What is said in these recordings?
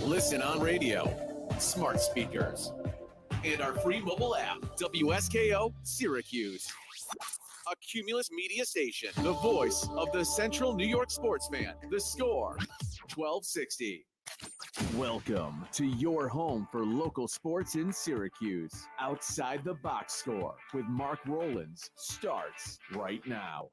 Listen on radio, smart speakers, and our free mobile app, WSKO Syracuse. A Cumulus media station, the voice of the Central New York sports fan. The Score, 1260. Welcome to your home for local sports in Syracuse. Outside the Box Score with Mark Rowlands starts right now.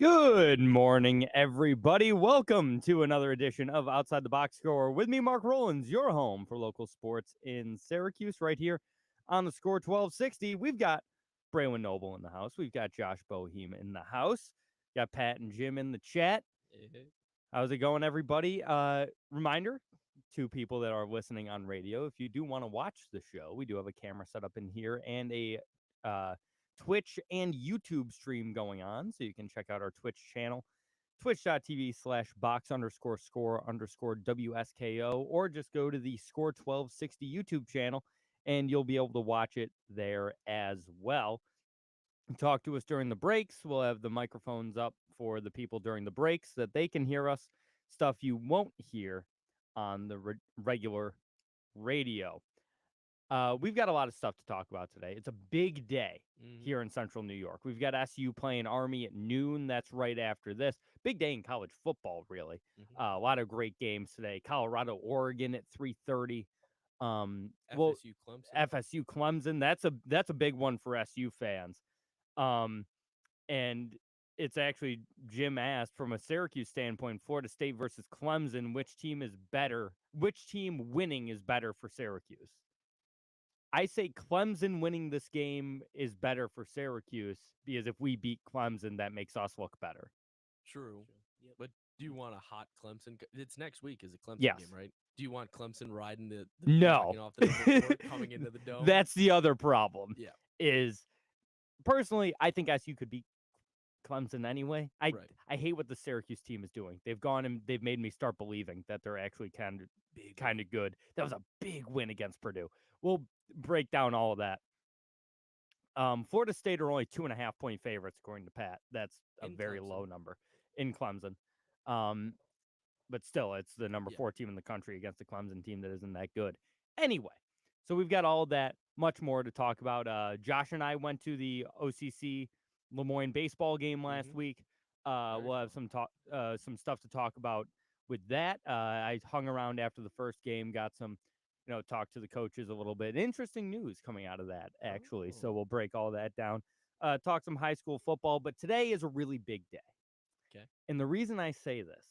Good morning, everybody. Welcome to another edition of Outside the Box Score with me, Mark Rowlands, your home for local sports in Syracuse, right here on the Score 1260. We've got Braylon Noble in the house. We've got Josh Boheim in the house. Got Pat and Jim in the chat. How's it going, everybody? Reminder to people that are listening on radio, if you do want to watch the show, we do have a camera set up in here and a Twitch and YouTube stream going on, so you can check out our Twitch channel, twitch.tv/box_score_WSKO, or just go to the Score 1260 YouTube channel, and you'll be able to watch it there as well. Talk to us during the breaks. We'll have the microphones up for the people during the breaks so that they can hear us, stuff you won't hear on the regular radio. We've got a lot of stuff to talk about today. It's a big day here in Central New York. We've got SU playing Army at noon. That's right after this. Big day in college football, really. A lot of great games today. Colorado, Oregon at 3:30. FSU Clemson. FSU Clemson. That's a big one for SU fans. And it's actually, Jim asked, from a Syracuse standpoint, Florida State versus Clemson, which team is better? Which team winning is better for Syracuse? I say Clemson winning this game is better for Syracuse because if we beat Clemson, that makes us look better. True. Yep. But do you want a hot Clemson? It's next week is a Clemson Yes. game, right? Do you want Clemson riding the no off the number 4 coming into the dome? That's the other problem. Yeah. Is personally, I think SU could beat Clemson anyway. I hate what the Syracuse team is doing. They've gone and they've made me start believing that they're actually kind of good. That was a big win against Purdue. We'll break down all of that. Florida State are only 2.5-point favorites, according to Pat. That's a very low number in Clemson. But still, it's the number 4 team in the country against the Clemson team that isn't that good. Anyway, so we've got all that, much more to talk about. Josh and I went to the OCC LeMoyne baseball game last week. We'll have some stuff to talk about with that. I hung around after the first game, got some, talk to the coaches a little bit. Interesting news coming out of that, actually. So we'll break all that down, talk some high school football. But today is a really big day. Okay. And the reason I say this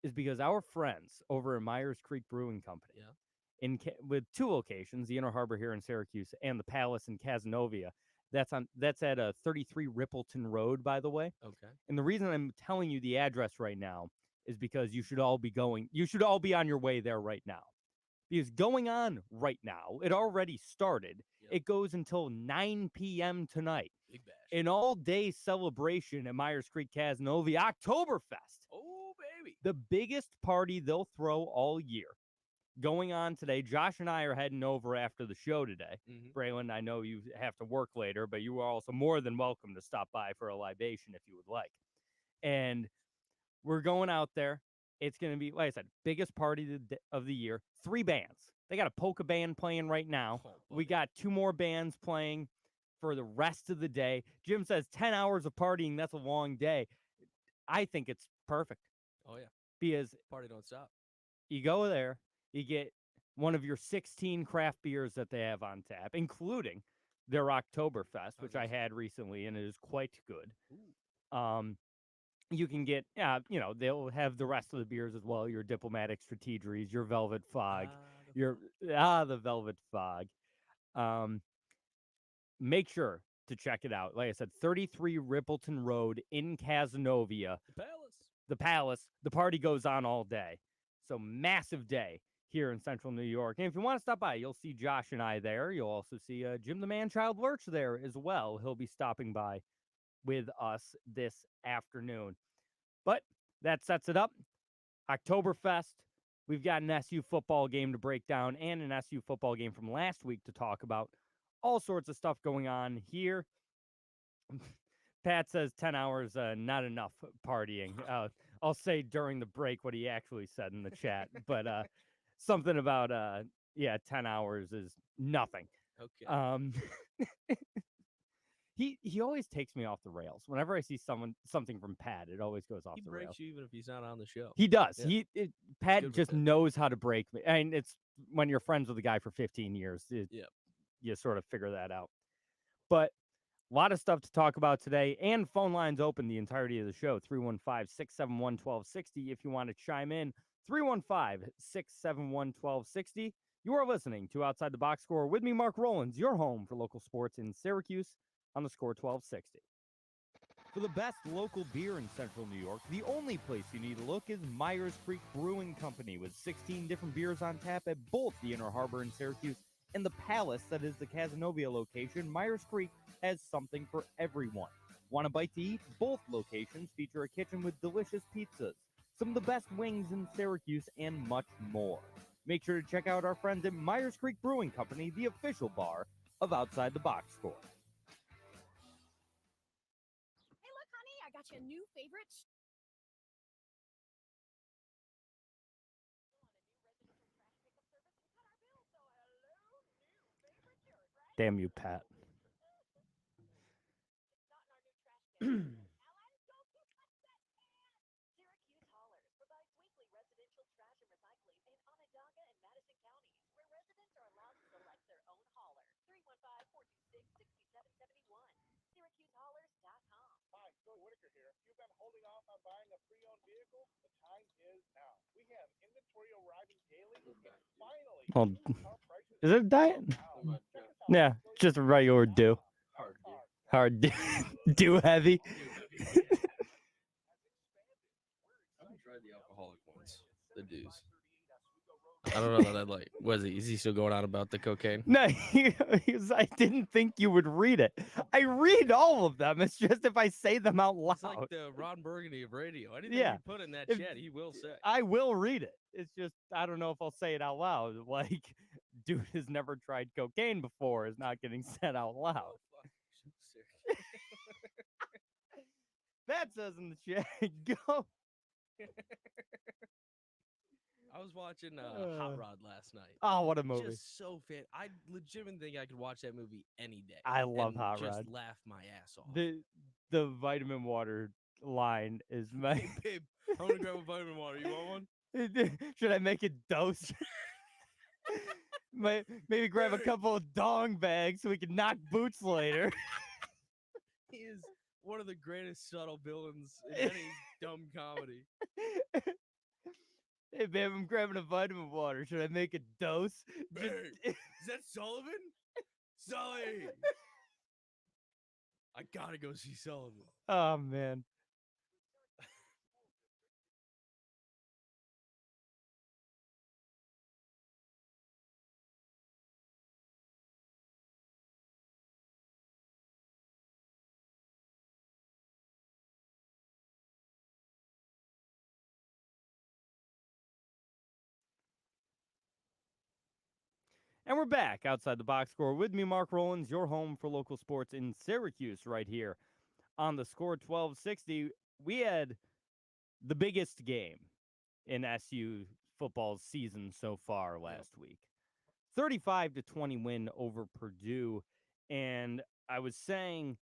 is because our friends over at Myers Creek Brewing Company, with 2 locations, the Inner Harbor here in Syracuse and the Palace in Cazenovia, that's at 33 Rippleton Road, by the way. Okay. And the reason I'm telling you the address right now is because you should all be on your way there right now. Because going on right now, it already started. Yep. It goes until 9 p.m. tonight. Big bash. An all-day celebration at Myers Creek Cazenovia, Oktoberfest. Oh, baby. The biggest party they'll throw all year. Going on today. Josh and I are heading over after the show today. Braylon, I know you have to work later, but you are also more than welcome to stop by for a libation if you would like. And we're going out there. It's going to be, like I said, biggest party of the year. 3 bands. They got a polka band playing right now. We got 2 more bands playing for the rest of the day. Jim says 10 hours of partying, that's a long day. I think it's perfect. Oh, yeah. Because party don't stop. You go there, you get one of your 16 craft beers that they have on tap, including their Oktoberfest, which I had recently, and it is quite good. Ooh. You can get, they'll have the rest of the beers as well, your Diplomatic Strategeries, your Velvet Fog, the Velvet Fog. Make sure to check it out. Like I said, 33 Rippleton Road in Cazenovia. The Palace. The party goes on all day. So massive day here in Central New York. And if you want to stop by, you'll see Josh and I there. You'll also see Jim the Man-Child Lurch there as well. He'll be stopping by with us this afternoon. But that sets it up. Oktoberfest. We've got an SU football game to break down and an SU football game from last week to talk about. All sorts of stuff going on here. Pat says 10 hours, not enough partying. I'll say during the break what he actually said in the chat, but something about 10 hours is nothing. Okay. He always takes me off the rails. Whenever I see something from Pat, it always goes off the rails. He breaks you even if he's not on the show. He does. Yeah. Pat just knows how to break me. And it's when you're friends with a guy for 15 years, you sort of figure that out. But a lot of stuff to talk about today, and phone lines open the entirety of the show. 315-671-1260 if you want to chime in. 315-671-1260. You are listening to Outside the Box Score with me, Mark Rowlands, your home for local sports in Syracuse on the Score 1260. For the best local beer in Central New York, the only place you need to look is Myers Creek Brewing Company, with 16 different beers on tap at both the Inner Harbor in Syracuse and the Palace, that is the Cazenovia location. Myers Creek has something for everyone. Want a bite to eat? Both locations feature a kitchen with delicious pizzas, some of the best wings in Syracuse, and much more. Make sure to check out our friends at Myers Creek Brewing Company, the official bar of Outside the Box Score. Hey, look, honey, I got you a new favorite. Damn you, Pat. Syracuse Haulers provides weekly residential trash and recycling in Onondaga and Madison counties, where residents are allowed to select their own hauler. 315-426-6771. SyracuseHaulers.com. Hi, Phil Whitaker here. If you've been holding off on buying a pre-owned vehicle, the time is now. We have inventory arriving daily, and finally, Well, car prices is it a diet? Yeah, just a regular do. Hard do. Do heavy. I haven't tried the alcoholic ones. The dues. I don't know that I'd like. Is he still going on about the cocaine? No, I didn't think you would read it. I read all of them. It's just if I say them out loud. It's like the Ron Burgundy of radio. Anything Yeah. you put in that chat, he will say. I will read it. It's just I don't know if I'll say it out loud. Like, dude has never tried cocaine before is not getting said out loud. Oh, fuck. That says in the chat, go. I was watching Hot Rod last night. Oh, what a movie. Just so fan. I legitimately think I could watch that movie any day. I love and Hot just Rod. laugh my ass off. The vitamin water line is my. Hey, babe, I'm gonna grab a vitamin water. You want one? Should I make a dose? Maybe grab a couple of dong bags so we can knock boots later. He is one of the greatest subtle villains in any dumb comedy. Hey, babe, I'm grabbing a vitamin water. Should I make a dose? Babe, is that Sullivan? Sully! I gotta go see Sullivan. Oh, man. And we're back outside the box score with me, Mark Rowlands, your home for local sports in Syracuse, right here on the Score 1260. We had the biggest game in SU football's season so far last week. 35-20 win over Purdue. And I was saying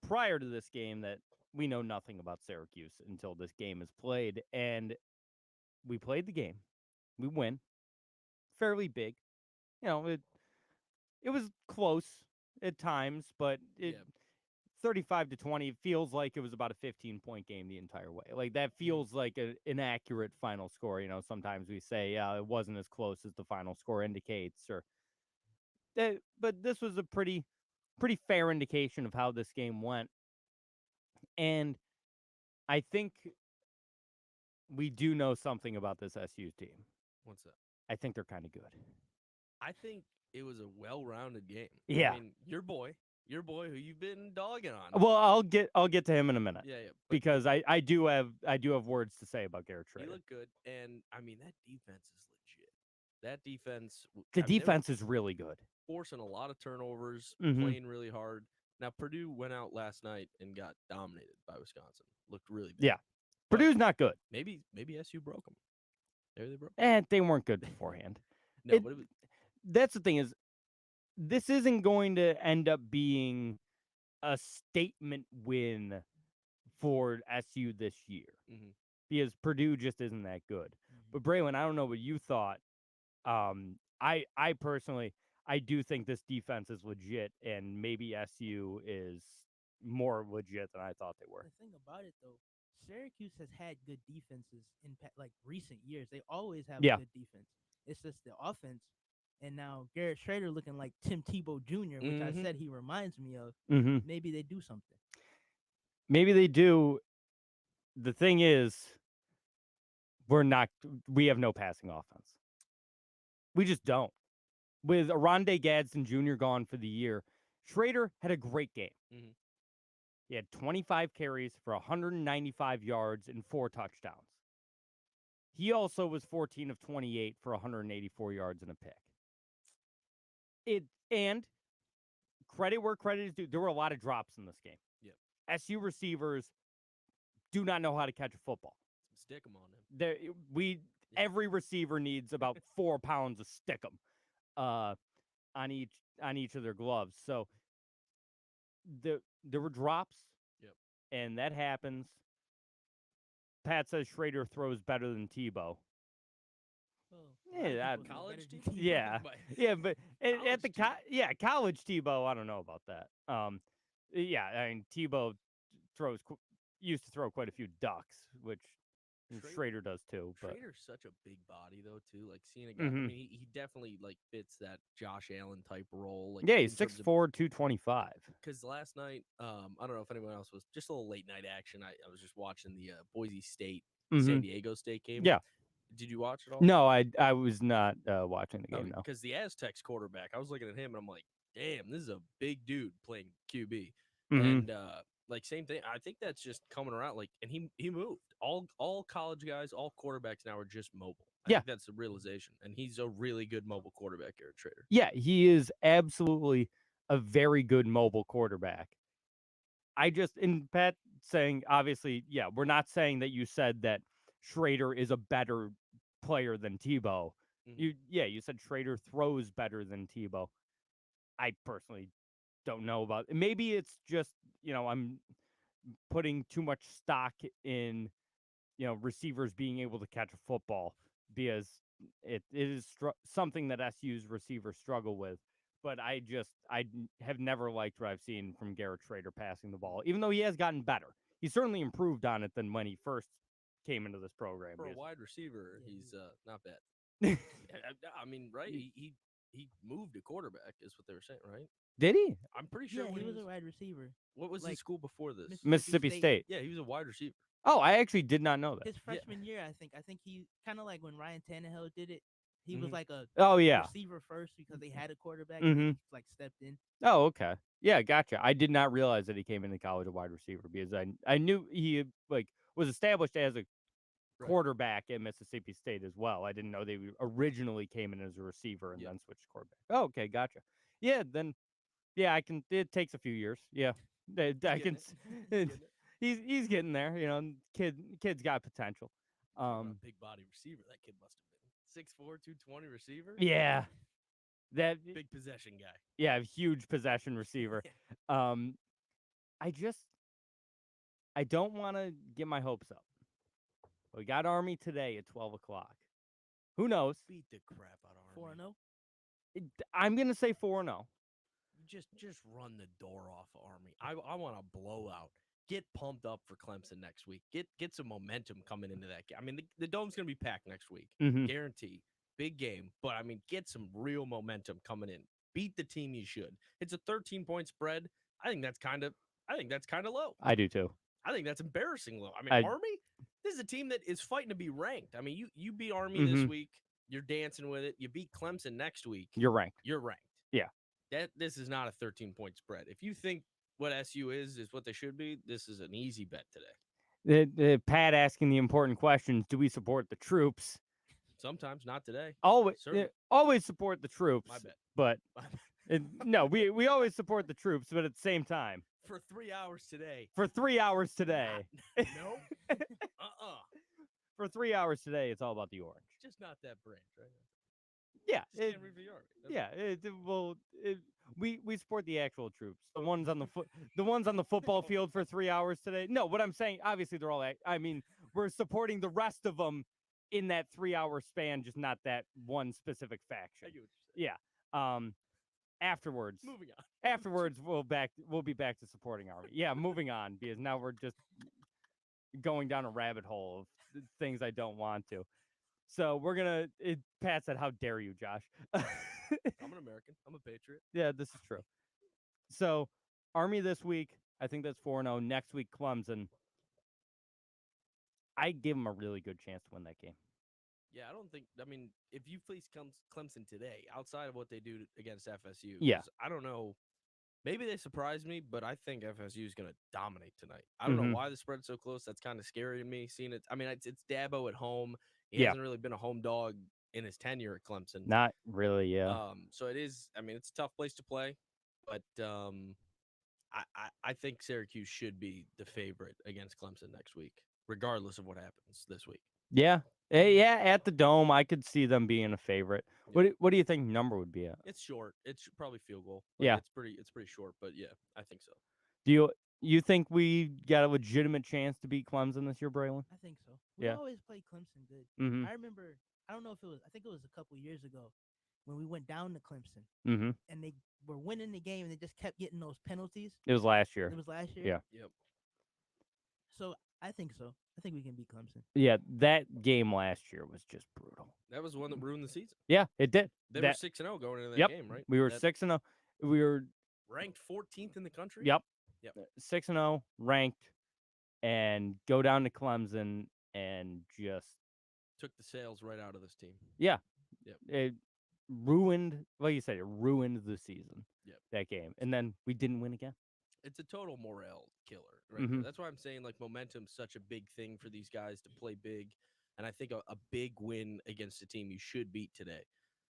prior to this game that we know nothing about Syracuse until this game is played. And we played the game. We win. Fairly big. You know, it was close at times, but 35-20 feels like it was about a 15-point game the entire way. Like that feels like an inaccurate final score. You know, sometimes we say it wasn't as close as the final score indicates, but this was a pretty pretty fair indication of how this game went. And I think we do know something about this SU team. What's that? I think they're kind of good. I think it was a well-rounded game. Yeah. I mean, your boy who you've been dogging on. Well, I'll get to him in a minute. Yeah. But Because I do have words to say about Garrett he Schrader. looked good, and I mean that defense is legit. That defense. The I mean, they were defense is really good. forcing a lot of turnovers, Mhm. playing really hard. Now Purdue went out last night and got dominated by Wisconsin. Looked really bad. Yeah. But Purdue's not good. Maybe SU broke them. Maybe they broke 'em. And they weren't good beforehand. No, but it was, That's the thing is, this isn't going to end up being a statement win for SU this year Mhm. because Purdue just isn't that good. But Braylon, I don't know what you thought. I personally, I do think this defense is legit, and maybe SU is more legit than I thought they were. The thing about it though, Syracuse has had good defenses in like recent years. They always have Yeah. a good defense. It's just the offense. And now Garrett Schrader looking like Tim Tebow Jr., which I Mhm. said he reminds me of. Mm-hmm. Maybe they do something. Maybe they do. The thing is, we have no passing offense. We just don't. With Aronde Gadsden Jr. gone for the year, Schrader had a great game. Mhm. He had 25 carries for 195 yards and 4 touchdowns. He also was 14 of 28 for 184 yards and a pick. And credit where credit is due, there were a lot of drops in this game. Yep. SU receivers do not know how to catch a football. Stick them on him. Every receiver needs about 4 pounds of stick 'em on each of their gloves. So there were drops. Yep. And that happens. Pat says Schrader throws better than Tebow. Yeah, College team? Yeah. But- Yeah, but at the College college Tebow, I don't know about that. Yeah, I mean Tebow used to throw quite a few ducks, which Schrader does too. But Schrader's such a big body though too. Like seeing a guy, Mhm. I mean, he definitely like fits that Josh Allen type role. Like yeah, he's 6'4", 225. Because last night, I don't know if anyone else was just a little late night action. I was just watching the Boise State San Diego State game. Yeah. Did you watch it all? No, I was not watching the game. No. Because the Aztecs quarterback, I was looking at him and I'm like, damn, this is a big dude playing QB. Mhm. And like same thing. I think that's just coming around. Like, and he moved. All college guys, all quarterbacks now are just mobile. I Yeah. think that's the realization. And he's a really good mobile quarterback, Garrett Schrader. Yeah, he is absolutely a very good mobile quarterback. And Pat saying, obviously, yeah, we're not saying that you said that Schrader is a better player than Tebow. Mhm. You said Schrader throws better than Tebow. I personally don't know about it. Maybe it's just, I'm putting too much stock in, receivers being able to catch a football because it is something that SU's receivers struggle with. But I have never liked what I've seen from Garrett Schrader passing the ball, even though he has gotten better. He's certainly improved on it than when he first came into this program. For a wide receiver, he's not bad. I mean, right? He moved a quarterback, is what they were saying, right? Did he? I'm pretty sure Yeah, when he was a wide receiver. What was his like, school before this? Mississippi State. Yeah, he was a wide receiver. Oh, I actually did not know that. His freshman year, I think he kind of like when Ryan Tannehill did it. He was Mhm. like a Oh, yeah. receiver first because they had a quarterback. Mhm. And he like stepped in. Oh, okay. Yeah, gotcha. I did not realize that he came into college a wide receiver because I knew he was established as a quarterback at Mississippi State as well. I didn't know they originally came in as a receiver and then switched to quarterback. Oh, okay, gotcha. Yeah, then I can. It takes a few years. Yeah, I can. He's getting there. Kid's got potential. A big body receiver. That kid must have been 6'4", 220 receiver. Yeah, that big possession guy. Yeah, huge possession receiver. I don't want to get my hopes up. We got Army today at 12 o'clock. Who knows? Beat the crap out of Army. 4-0. I'm gonna say 4-0. Just run the door off of Army. I want a blowout. Get pumped up for Clemson next week. Get some momentum coming into that game. I mean, the dome's gonna be packed next week, Mhm. guarantee. Big game, but I mean, get some real momentum coming in. Beat the team you should. It's a 13-point spread. I think that's kind of low. I do too. I think that's embarrassing low. I mean, I- Army, this is a team that is fighting to be ranked. I mean, you beat Army this week. You're dancing with it. You beat Clemson next week. You're ranked. You're ranked. Yeah. This is not a 13-point spread. If you think what SU is what they should be, this is an easy bet today. The Pat asking the important questions. Do we support the troops? Sometimes, not today. Always support the troops. My bet. But no, we always support the troops, but at the same time. For 3 hours today. For 3 hours today. Nope. For 3 hours today, it's all about the orange. Just not that branch, right? Yeah. Just can't root for the Army. We support the actual troops. The ones on the football field for 3 hours today. No, what I'm saying, obviously they're all. I mean, we're supporting the rest of them in that 3 hour span, just not that one specific faction. I get what you're saying. Yeah. Afterwards. Moving on. Afterwards, we'll be back to supporting Army. Yeah, moving on because now we're just going down a rabbit hole of things I don't want to. So we're gonna. Pat said, "How dare you, Josh?" I'm an American. I'm a patriot. Yeah, this is true. So Army this week, I think that's 4-0. Next week, Clemson. I give them a really good chance to win that game. Yeah, I don't think. I mean, if you face Clemson today, outside of what they do against FSU, Yeah. I don't know. Maybe they surprised me, but I think FSU is going to dominate tonight. I don't know why the spread's so close. That's kind of scary to me. Seeing it. I mean, it's Dabo at home. He hasn't really been a home dog in his tenure at Clemson. Not really, yeah. So it is. I mean, it's a tough place to play, but I think Syracuse should be the favorite against Clemson next week, regardless of what happens this week. Yeah. Yeah, at the Dome, I could see them being a favorite. Yeah. What do you think number would be at? It's short. It's probably field goal. Yeah. It's pretty short, but yeah, I think so. Do you think we got a legitimate chance to beat Clemson this year, Braylon? I think so. We Yeah. always play Clemson good. Mm-hmm. I remember, I don't know if it was, I think it was a couple years ago when we went down to Clemson Mm-hmm. and they were winning the game and they just kept getting those penalties. It was last year. It was last year? Yeah. Yep. So I think so. I think we can beat Clemson. Yeah, that game last year was just brutal. That was the one that ruined the season. Yeah, it did. They were 6-0 going into that Yep. game, right? We were That 6-0. We were ranked 14th in the country. Yep. Yep. 6-0, ranked, and go down to Clemson and just Took the sails right out of this team. it ruined. Like you said, it ruined the season. Yep. That game, and then we didn't win again. It's a total morale killer, right? Mhm. That's why I'm saying like momentum's such a big thing for these guys to play big, and I think a big win against a team you should beat today.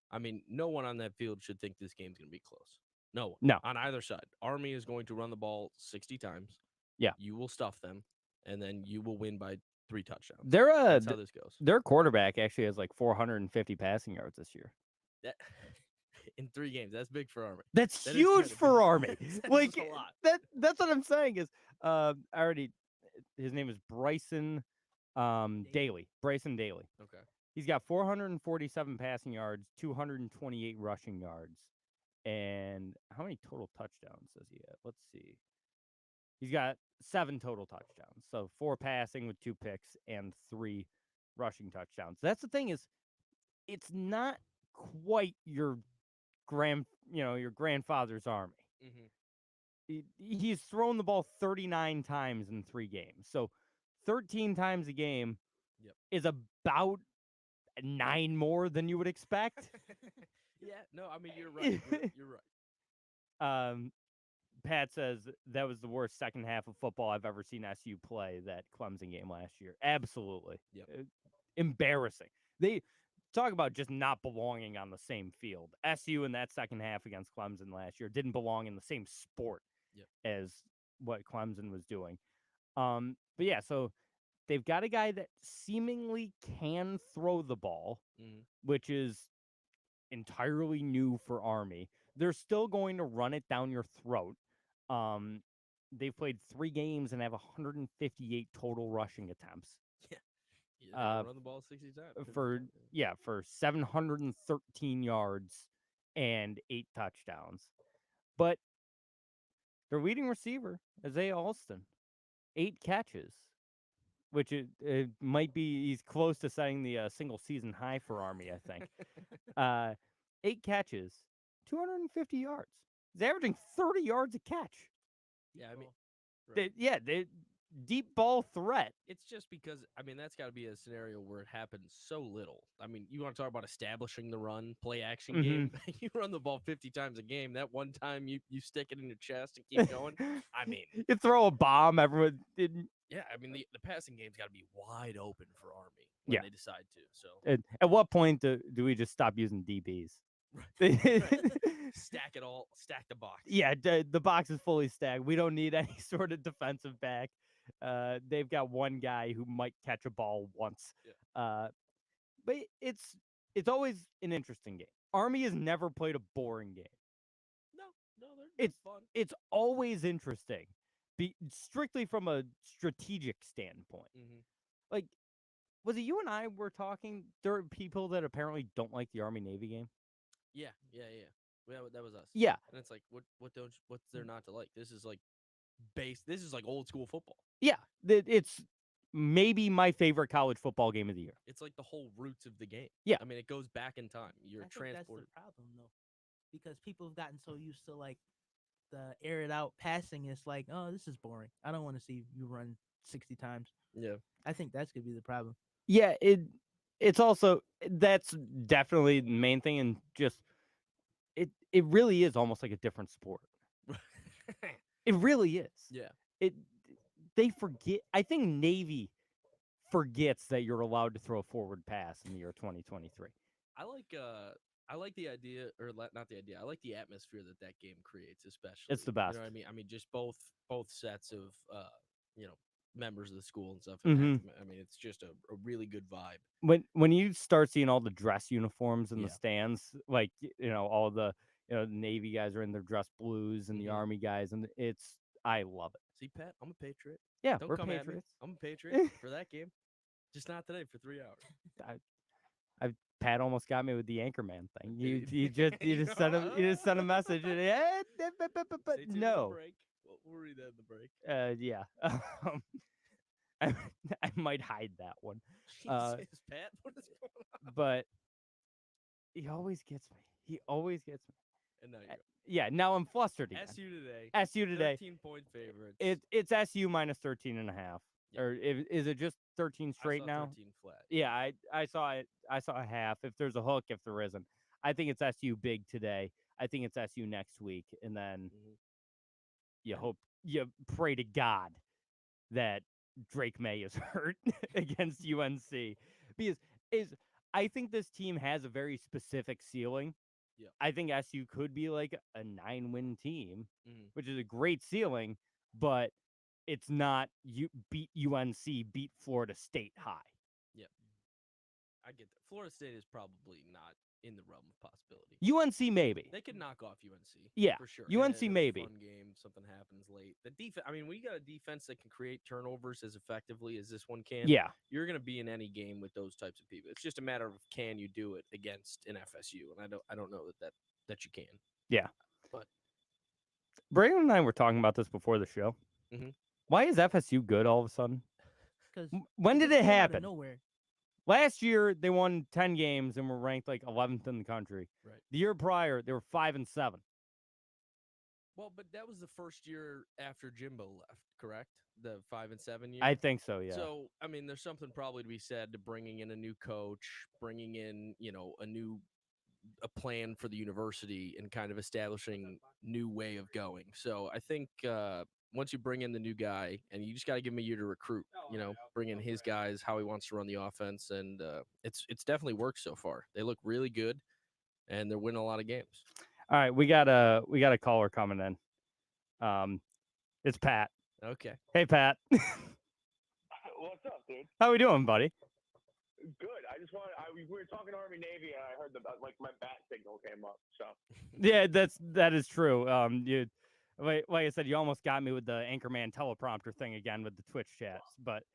I mean, no one on that field should think this game's going to be close. No one. No. On either side. Army is going to run the ball 60 times. Yeah. You will stuff them, and then you will win by 3 touchdowns. Their That's how this goes. their quarterback actually has like 450 passing yards this year. That, in 3 games, that's big for Army. That's That is huge kinda for big. Army. That's Like a lot. that's what I'm saying is his name is Bryson Daly. Bryson Daly. Okay. He's got 447 passing yards, 228 rushing yards, and how many total touchdowns does he have? Let's see. He's got 7 total touchdowns. So 4 passing with 2 picks and 3 rushing touchdowns. That's the thing is it's not quite your grandfather's Army. Mm-hmm. He's thrown the ball 39 times in 3 games. So 13 times a game Yep. is about 9 more than you would expect. Yeah. No, I mean you're right. You're right. Pat says that was the worst second half of football I've ever seen SU play, that Clemson game last year. Absolutely. Yep. Embarrassing. They talk about just not belonging on the same field. SU in that second half against Clemson last year didn't belong in the same sport Yep. as what Clemson was doing. But yeah, so they've got a guy that seemingly can throw the ball, Mhm. which is entirely new for Army. They're still going to run it down your throat. They've played 3 games and have 158 total rushing attempts Yeah, run the ball 60 times. 50 for times, for 713 yards and 8 touchdowns. But their leading receiver, Isaiah Alston, 8 catches, which it might be, he's close to setting the single season high for Army, I think. 8 catches, 250 yards. He's averaging 30 yards a catch. Yeah, I mean, They deep ball threat. it's just because that's got to be a scenario where it happens so little. I mean, you want to talk about establishing the run, play action game. You run the ball 50 times a game. That one time you stick it in your chest and keep going. I mean, you throw a bomb, everyone didn't. Yeah, I mean the passing game's got to be wide open for Army when they decide to. So At what point do we just stop using DBs? stack it all, stack the box. Yeah, the box is fully stacked. We don't need any sort of defensive back. They've got one guy who might catch a ball once. Yeah. But it's always an interesting game. Army has never played a boring game. No, they're fun. It's always interesting, strictly from a strategic standpoint. Mm-hmm. Like, was it you and I were talking? There are people that apparently don't like the Army-Navy game. Yeah. That was us. Yeah, and it's like, what's there not to like? This is like This is like old school football. Yeah, it's maybe my favorite college football game of the year. It's like the whole roots of the game. Yeah, I mean, it goes back in time. You're transported. That's the problem, though, because people have gotten so used to like the air it out passing. It's like, oh, this is boring. I don't want to see you run 60 times. Yeah, I think that's gonna be the problem. Yeah, it's also that's definitely the main thing, and just it really is almost like a different sport. It really is. Yeah. They forget. I think Navy forgets that you're allowed to throw a forward pass in the year 2023. I like the idea, or not the idea. I like the atmosphere that game creates, especially. It's the best. You know what I mean? I mean, just both sets of members of the school and stuff. Mm-hmm. I mean, it's just a really good vibe. When you start seeing all the dress uniforms in the stands, like all the Navy guys are in their dress blues and the Army guys, and I love it. See, Pat, I'm a Patriot. Yeah, Don't we're come Patriots. At me. I'm a Patriot for that game. Just not today for 3 hours. Pat almost got me with the Anchorman thing. You just sent a message. And, but no. We'll read that in the break. Yeah. I might hide that one. Jesus, Pat, what is going on? But he always gets me. And now you go. Yeah, now I'm flustered again. SU today. 13-point favorites. It's SU minus 13.5. Yeah. Or is it just 13 straight now? 13 flat. Yeah, I saw it. I saw a half. If there's a hook, if there isn't. I think it's SU big today. I think it's SU next week. And then you pray to God that Drake May is hurt against UNC. Because I think this team has a very specific ceiling. Yeah. I think SU could be like a 9-win team, which is a great ceiling, but it's not you beat UNC, beat Florida State high. Yeah. I get that. Florida State is probably not in the realm of possibility. UNC maybe. They could knock off UNC. Yeah, for sure. UNC maybe. Fun game, something happens late. The defense. I mean, when you got a defense that can create turnovers as effectively as this one can, yeah, you're going to be in any game with those types of people. It's just a matter of can you do it against an FSU, and I don't know that you can. Yeah, but Brandon and I were talking about this before the show. Mm-hmm. Why is FSU good all of a sudden? Because when did it happen? Nowhere. Last year they won 10 games and were ranked like 11th in the country. Right. The year prior they were 5-7. Well, but that was the first year after Jimbo left, correct? The 5-7 year. I think so. Yeah. So I mean, there's something probably to be said to bringing in a new coach, bringing in a plan for the university, and kind of establishing new way of going. So I think once you bring in the new guy, and you just got to give him a year to recruit, bring in his guys, how he wants to run the offense, and it's definitely worked so far. They look really good, and they're winning a lot of games. All right, we got a caller coming in. It's Pat. Okay. Hey, Pat. What's up, dude? How we doing, buddy? Good. We were talking Army Navy, and I heard my bat signal came up. So. Yeah, that is true. Like I said, you almost got me with the Anchorman teleprompter thing again with the Twitch chats, but.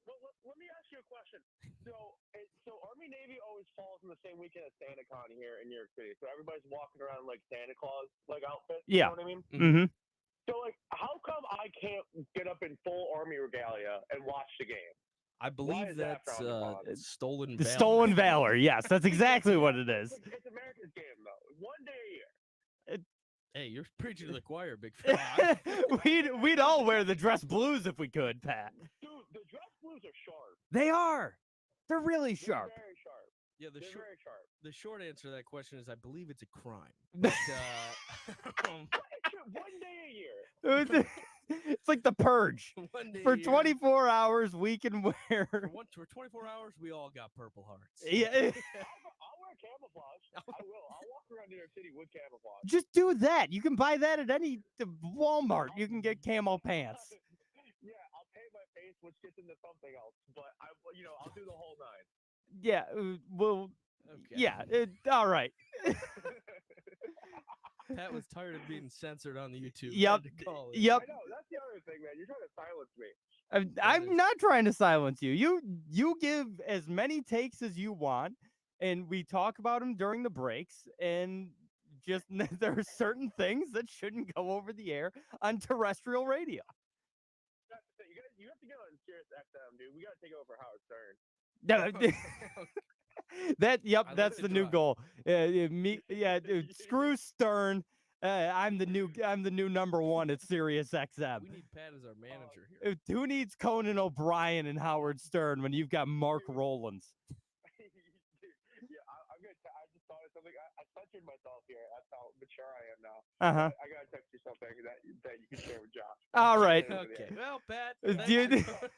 Well, let me ask you a question. So Army Navy always falls in the same weekend as SantaCon here in New York City. So everybody's walking around like Santa Claus outfits. Yeah. You know what I mean? Mm-hmm. So how come I can't get up in full Army regalia and watch the game? I believe that's stolen valor. valor. Stolen valor. Yes, that's exactly what it is. It's America's game, though. One day a year. Hey, you're preaching to the choir, big fella. We'd all wear the dress blues if we could, Pat. Dude, the dress blues are sharp. They are. They're really They're sharp. very sharp. Yeah, They're very sharp. the short answer to that question is I believe it's a crime. But, One day a year. It's like the purge. one day For a year, 24 hours, we can wear. for 24 hours, we all got purple hearts. Yeah. I'll wear camouflage. I will. I'll walk around New York City with camouflage. Just do that. You can buy that at any Walmart. You can get camo pants. Yeah, I'll paint my face, which gets into something else. But I'll do the whole nine. Yeah. Well. Okay. Yeah. All right. Pat was tired of being censored on the YouTube. Yep. Had to call it. Yep. I know. That's the other thing, man. You're trying to silence me. I'm not trying to silence you. You give as many takes as you want, and we talk about them during the breaks. And just there are certain things that shouldn't go over the air on terrestrial radio. That's the thing. You have to get on Sirius XM, dude. We got to take over Howard Stern. No, I that's like the the new drive. goal. Screw Stern. I'm the new number one at Sirius XM. We need Pat as our manager here. Who needs Conan O'Brien and Howard Stern when you've got Mark Rowlands? Yeah, I just thought of something. I censored myself here. That's how mature I am now. Uh-huh. I gotta text you something that you can share with Josh. All right. Okay. Well, Pat. Dude. thanks. I just want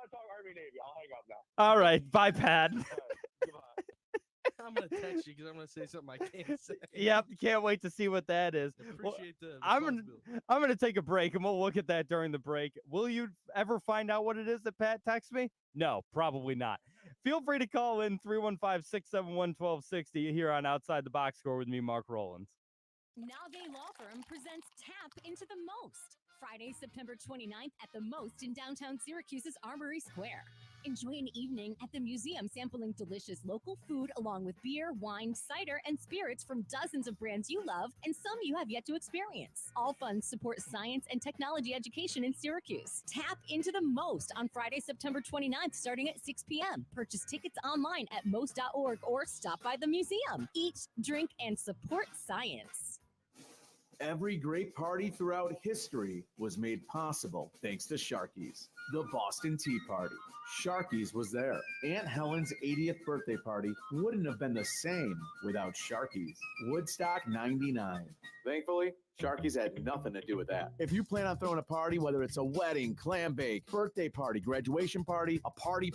to talk Army Navy. I'll hang up now. All right. Bye, Pat. All right, goodbye. I'm gonna text you because I'm gonna say something I can't say. Yep. Can't wait to see what that is. Well, Appreciate the I'm responsibility. gonna take a break and we'll look at that during the break. Will you ever find out what it is that Pat texts me? No, probably not. Feel free to call in 315-671-1260 here on Outside the Box Score with me, Mark Rowlands. Nalgay Law Firm presents Tap into the Most, Friday, September 29th at the Most in downtown Syracuse's Armory Square. Enjoy an evening at the museum sampling delicious local food along with beer, wine, cider, and spirits from dozens of brands you love and some you have yet to experience. All funds support science and technology education in Syracuse. Tap into the Most on Friday, September 29th starting at 6 p.m. Purchase tickets online at most.org or stop by the museum. Eat, drink, and support science. Every great party throughout history was made possible thanks to Sharky's. The Boston Tea Party. Sharky's was there. Aunt Helen's 80th birthday party wouldn't have been the same without Sharky's. Woodstock 99. Thankfully, Sharky's had nothing to do with that. If you plan on throwing a party, whether it's a wedding, clam bake, birthday party, graduation party, a party,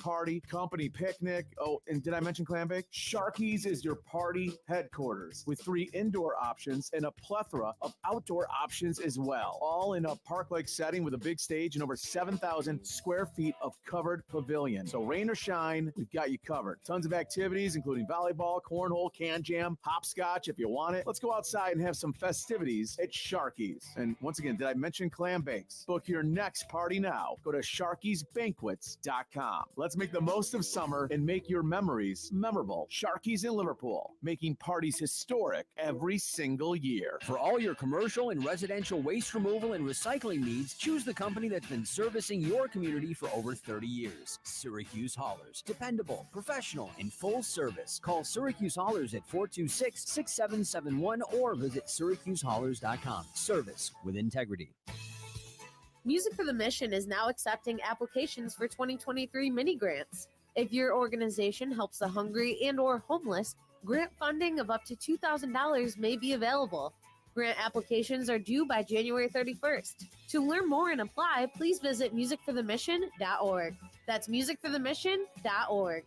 company picnic, oh, and did I mention clam bake? Sharky's is your party headquarters with 3 indoor options and a plethora of outdoor options as well. All in a park-like setting with a big stage and over 7,000 square feet of covered pavilion. So rain or shine, we've got you covered. Tons of activities, including volleyball, cornhole, can jam, hopscotch if you want it. Let's go outside and have some festivities at Sharky's. And once again, did I mention clam bakes? Book your next party now. Go to sharkysbanquets.com. Let's make the most of summer and make your memories memorable. Sharky's in Liverpool, making parties historic every single year. For all your commercial and residential waste removal and recycling needs, choose the company that's been servicing your community for over 30 years. Syracuse Haulers. Dependable, professional, and full service. Call Syracuse Haulers at 426-6771 or visit syracusehaulers.com. Service with integrity. Music for the Mission is now accepting applications for 2023 mini grants. If your organization helps the hungry and or homeless, grant funding of up to $2,000 may be available. Grant applications are due by January 31st. To learn more and apply, please visit musicforthemission.org. That's musicforthemission.org.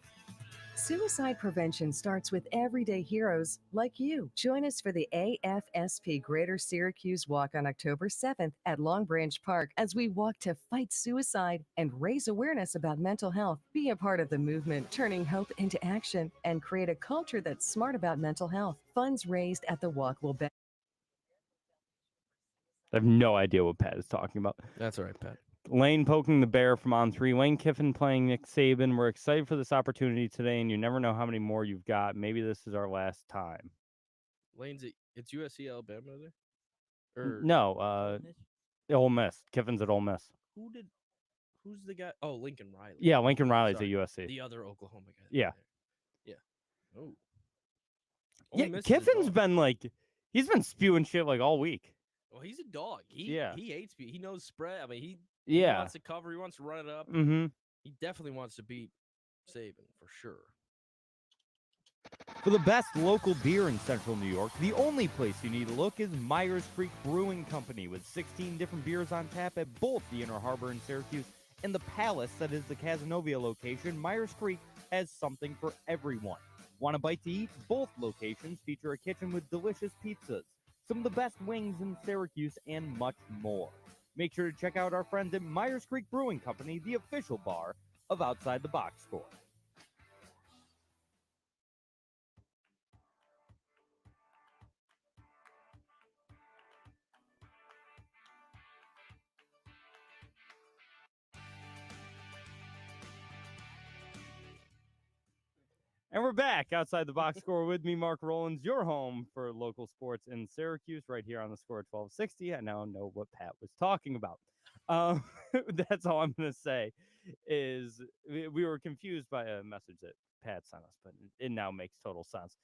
Suicide prevention starts with everyday heroes like you. Join us for the AFSP Greater Syracuse Walk on October 7th at Long Branch Park as we walk to fight suicide and raise awareness about mental health. Be a part of the movement, turning hope into action, and create a culture that's smart about mental health. Funds raised at the walk will benefit. I have no idea what Pat is talking about. That's all right, Pat. Lane poking the bear from on 3. Lane Kiffin playing Nick Saban. We're excited for this opportunity today, and you never know how many more you've got. Maybe this is our last time. Lane's it's USC Alabama there? Or No, Ole Miss. Kiffin's at Ole Miss. who's the guy? Oh, Lincoln Riley. Yeah, Lincoln Riley's Sorry, at USC. The other Oklahoma guy. Yeah. Yeah. Oh. Yeah, Ole Miss is Kiffin's gone. been like He's been spewing shit like all week. Well, he's a dog. He hates me. He knows spread. I mean, he wants to cover. He wants to run it up. Mm-hmm. He definitely wants to beat Saban for sure. For the best local beer in Central New York, the only place you need to look is Myers Creek Brewing Company, with 16 different beers on tap at both the Inner Harbor in Syracuse and the Palace that is the Cazenovia location. Myers Creek has something for everyone. Want a bite to eat? Both locations feature a kitchen with delicious pizzas, some of the best wings in Syracuse, and much more. Make sure to check out our friends at Myers Creek Brewing Company, the official bar of Outside the Box Score. And we're back outside the box score with me, Mark Rowlands, your home for local sports in Syracuse, right here on the score at 1260. I now know what Pat was talking about. That's all I'm going to say is we were confused by a message that Pat sent us, but it now makes total sense.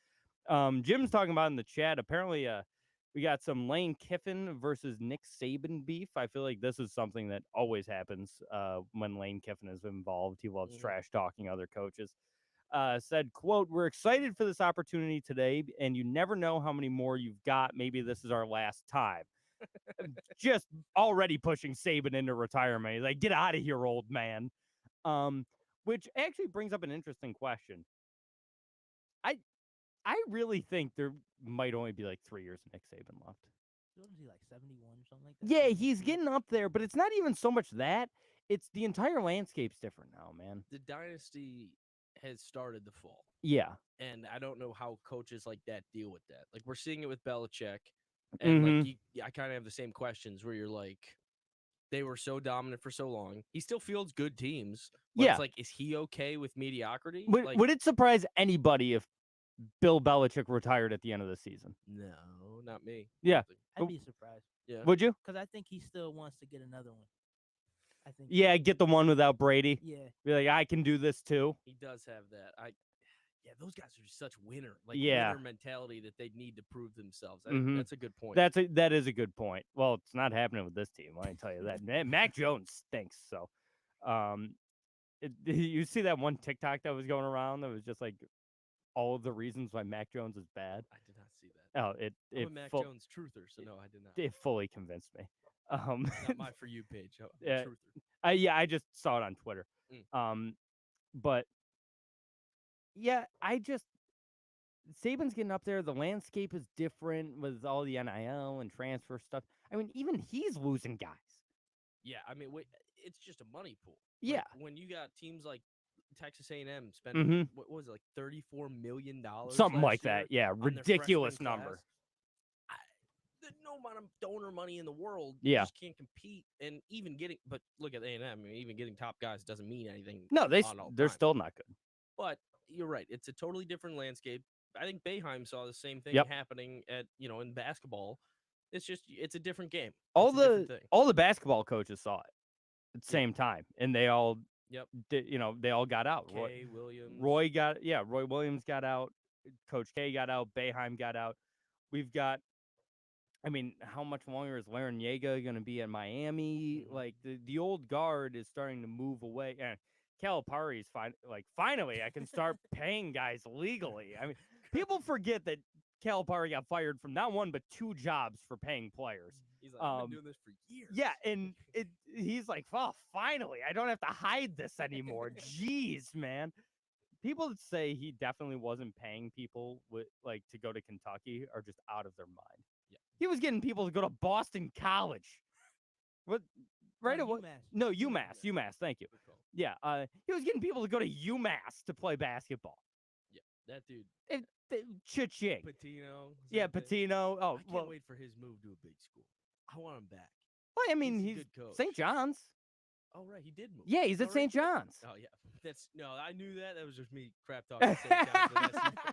Jim's talking about in the chat, apparently we got some Lane Kiffin versus Nick Saban beef. I feel like this is something that always happens when Lane Kiffin is involved. He loves trash talking other coaches. Said, quote, "We're excited for this opportunity today, and you never know how many more you've got. Maybe this is our last time." Just already pushing Saban into retirement. He's like, "Get out of here, old man." Which actually brings up an interesting question. I really think there might only be like 3 years of Nick Saban left. What is he, like 71 or something like that? Yeah, he's getting up there, but it's not even so much that. It's the entire landscape's different now, man. The dynasty has started to fall. Yeah. And I don't know how coaches like that deal with that. Like, we're seeing it with Belichick. And, like, I kind of have the same questions where you're like, they were so dominant for so long. He still fields good teams. But it's like, is he okay with mediocrity? Would it surprise anybody if Bill Belichick retired at the end of the season? No, not me. Yeah. I'd be surprised. Yeah. Would you? Because I think he still wants to get another one. I think. Yeah, get the one without Brady. Yeah. Be like, I can do this too. He does have that. Yeah, those guys are just such winner mentality that they need to prove themselves. That's a good point. That is a good point. Well, it's not happening with this team. I can tell you that. Mac Jones stinks. So, you see that one TikTok that was going around that was just like all of the reasons why Mac Jones is bad. I did not see that. Oh, I'm a Mac Jones truther, so no, I did not. It fully convinced me. Not my For You page. Yeah, truther. I just saw it on Twitter. But yeah, Saban's getting up there. The landscape is different with all the NIL and transfer stuff. I mean, even he's losing guys. Yeah, I mean, it's just a money pool. Yeah. Like, when you got teams like Texas A&M spending, what was it, like $34 million? Something like that. Yeah, ridiculous number. No amount of donor money in the world. Yeah. Just can't compete. And even but look at A&M. I mean, even getting top guys doesn't mean anything. No, they're still not good. But you're right. It's a totally different landscape. I think Boeheim saw the same thing happening in basketball. It's just, it's a different game. All the basketball coaches saw it at the same time, and they all they all got out. K. Williams. Roy Williams got out. Coach K got out. Boeheim got out. We've got, I mean, how much longer is Laren Yeager going to be in Miami? Like, the old guard is starting to move away. And Calipari's finally I can start paying guys legally. I mean, people forget that Calipari got fired from not one but 2 jobs for paying players. He's like, I've been doing this for years. Yeah, and he's like, "Oh, finally, I don't have to hide this anymore." Jeez, man. People that say he definitely wasn't paying people to go to Kentucky are just out of their mind. Yeah. He was getting people to go to Boston College. What? Right away? No, UMass. Thank you. Yeah. He was getting people to go to UMass to play basketball. Yeah, that dude. Cha-ching. Patino. Yeah, Patino. Oh, I can't wait for his move to a big school. I want him back. Well, I mean, he's St. John's. Oh, right, he did move. Yeah, he's at St. John's. Oh, yeah. I knew that. That was just me crap talking St. John's.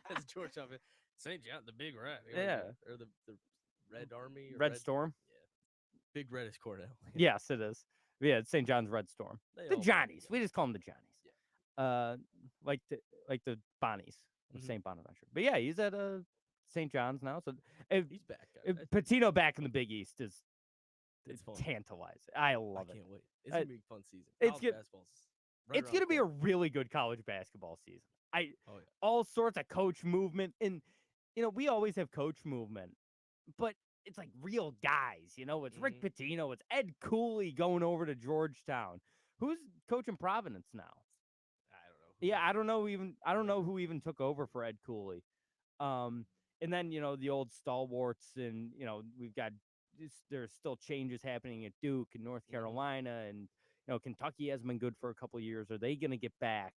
That's George Huffman. St. John, the Big Red. Yeah. Or the Red Army. Or Red Storm. Yeah. Big Red is Cordell. Yes, it is. Yeah, it's St. John's Red Storm. The Johnnies. We just call them the Johnnies. Yeah. Like the Bonnies of St. Bonaventure. But yeah, he's at St. John's now. So if, He's back. Patino back in the Big East is It's fun. tantalizing. I love I it. can't wait. It's gonna be a fun season. it's College good- basketball's right It's around going to the be a corner. really good college basketball season. Oh yeah. All sorts of coach movement, and we always have coach movement, but it's like real guys. It's Rick Mhm. Pitino, it's Ed Cooley going over to Georgetown. Who's coaching Providence now? I don't know. Who knows? I don't know even. I don't know who even took over for Ed Cooley. And then the old stalwarts, and we've got there's still changes happening at Duke and North Carolina, and Kentucky has been good for a couple of years. Are they going to get back?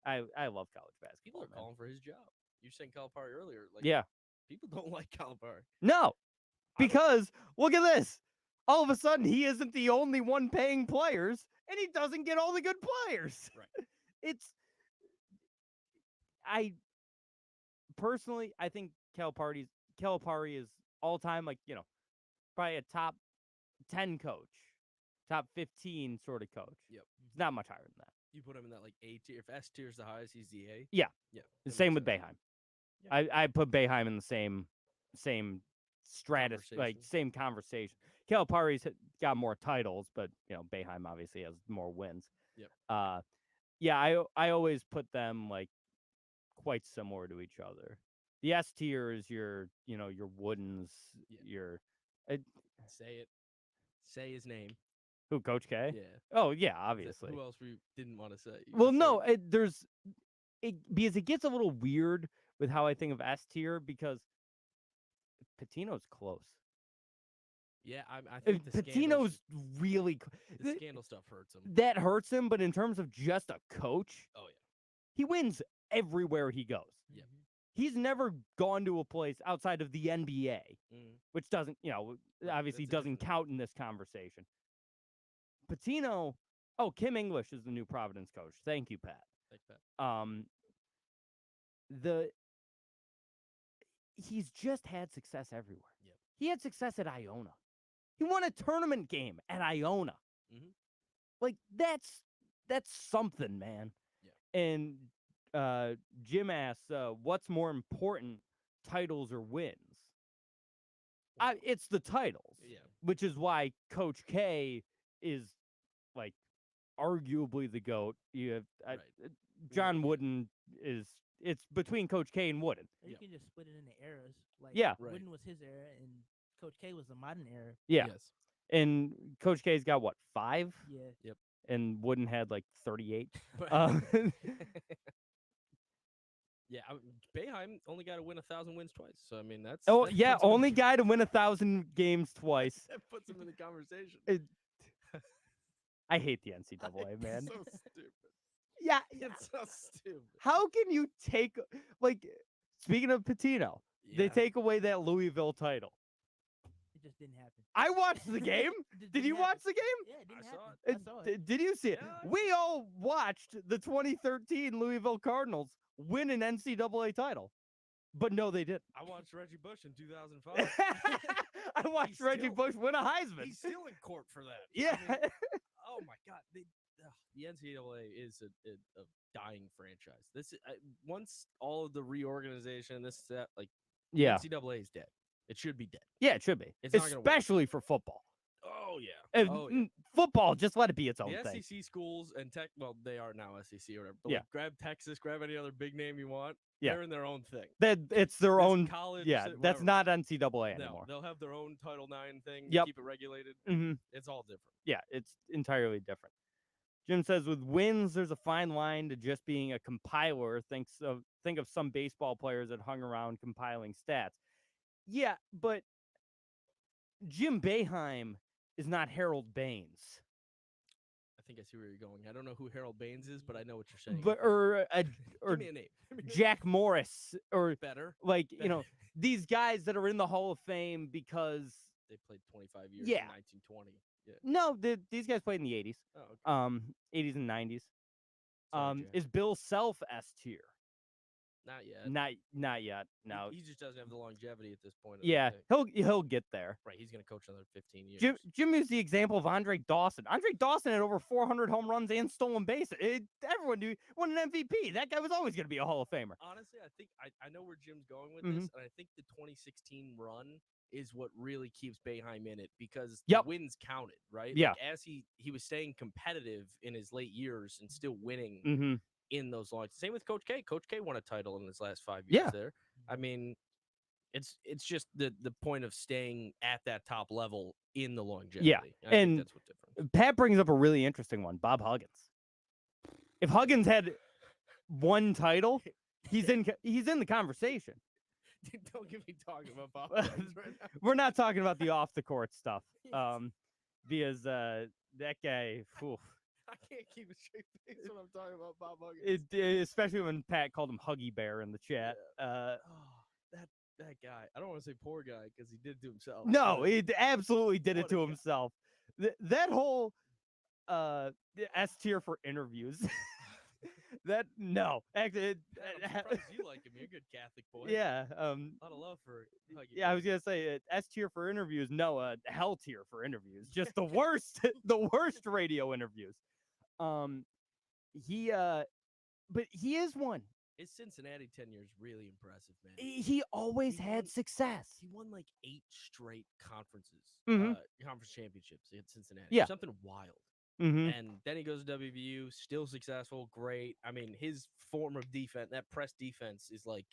I love college basketball. People are man. calling for his job. You were saying Calipari earlier. Like, Yeah. people don't like Calipari. No, because look at this. All of a sudden, he isn't the only one paying players, and he doesn't get all the good players. Right. Personally, I think Calipari is all time, probably a top 10 coach, top 15 sort of coach. Yep. It's not much higher than that. You put him in that like A tier. If S tier is the highest, he's the A. Yeah. Yeah. The that same makes with sense. Boeheim. I put Boeheim in the same stratus, like Conversation. same conversation. Calipari's got more titles, but Boeheim obviously has more wins. Yep. Yeah, I always put them like quite similar to each other. The S tier is your Woodens, your Say it. Say his name. who, Coach K? Yeah. Oh yeah, obviously. Who else we didn't want to say? You Well, can say no, it. because it gets a little weird with how I think of S tier, because Patino's close. Yeah, I think the Patino's really the scandal stuff hurts him. that hurts him, but in terms of just a coach, Oh yeah. he wins everywhere he goes. Yep. He's never gone to a place outside of the NBA, which doesn't, obviously that's a doesn't different- count in this conversation. Patino, Kim English is the new Providence coach. Thank you, Pat. Thanks, Pat. He's just had success everywhere. Yep. He had success at Iona. He won a tournament game at Iona. Mhm. Like that's something, man. Yeah. And Jim asks, what's more important, titles or wins? It's the titles. Yeah. Which is why Coach K is like arguably the GOAT. You have Right. John Wooden is. It's between Coach K and Wooden. Or you can just split it into eras. Like Yeah. Right. Wooden was his era, and Coach K was the modern era. Yeah. Yes. And Coach K's got what, 5? Yeah. Yep. And Wooden had like 38. Yeah, Boeheim only got to win 1,000 wins twice. So I mean, that's Oh that yeah, puts him in only the- guy to win 1,000 games twice. that puts him in the conversation. I hate the NCAA, man. It's so stupid. Yeah, It's so stupid. how can you take, like, speaking of Patino, they Yeah. take away that Louisville title? It just didn't happen. I watched the game. It just Did didn't you watch happen. the game? Yeah, it didn't I happen. saw I it. saw it. Did you see it? Yeah, I We all watched the 2013 Louisville Cardinals win an NCAA title, but no, they didn't. I watched Reggie Bush in 2005. I watched He's Reggie still- Bush win a Heisman. He's still in court for that. Yeah. I mean, oh my God, the NCAA is a dying franchise. Once all of the reorganization, that, like, Yeah. NCAA is dead. It should be dead. Yeah, it should be. It's not gonna work. Especially for football. Oh yeah. If- Oh yeah. Football, just let it be its own The thing. SEC schools and well, they are now SEC or whatever. But Yeah. like, grab Texas, grab any other big name you want. Yeah. They're in their own thing. It's their This own college. Yeah, that's whatever. not NCAA No, anymore. they'll have their own Title IX thing. Yep. Keep it regulated. hmm It's all different. Yeah, it's entirely different. Jim says with wins, there's a fine line to just being a compiler. Think of some baseball players that hung around compiling stats. Yeah, but Jim Boeheim is not Harold Baines. I think I see where you're going. I don't know who Harold Baines is, but I know what you're saying. But or Give me a name. Jack Morris, or Better. like these guys that are in the Hall of Fame because They played 25 years Yeah. in 1920. Yeah. no, these guys played in the 80s, Oh, okay. 80s and 90s. Sorry, Jack. Is Bill Self S tier? Not yet. Not yet. No. He just doesn't have the longevity at this point. Yeah, he'll get there. Right, he's going to coach another 15 years. Jim is the example of Andre Dawson. Andre Dawson had over 400 home runs and stolen bases. Everyone knew won an MVP. That guy was always going to be a Hall of Famer. Honestly, I think I know where Jim's going with this, and I think the 2016 run is what really keeps Boeheim in it because the wins counted, right? Yeah. Like, as he was staying competitive in his late years and still winning in those long. Same with Coach K. Coach K won a title in his last 5 years there. I mean, it's just the point of staying at that top level in the longevity. Yeah, I think that's what difference. Pat brings up a really interesting one. Bob Huggins. If Huggins had one title, he's in the conversation. Don't get me talking about Bob Huggins right now. We're not talking about the off the court stuff. Because that guy. Whew, I can't keep a straight face when I'm talking about Bob Huggins. Especially when Pat called him Huggy Bear in the chat. That guy. I don't want to say poor guy because he did it to himself. No, he absolutely did it to himself. That whole S tier for interviews. Actually, I'm surprised you like him. You're a good Catholic boy. Yeah. A lot of love for Huggy. Yeah, I was gonna say S tier for interviews. No, hell tier for interviews. Just the worst, the worst radio interviews. But he is one. His Cincinnati tenure is really impressive, man. He always had success. He won like 8 straight conferences, conference championships at Cincinnati. Yeah. Something wild. Mm-hmm. And then he goes to WVU, still successful, great. I mean, his form of defense, that press defense is like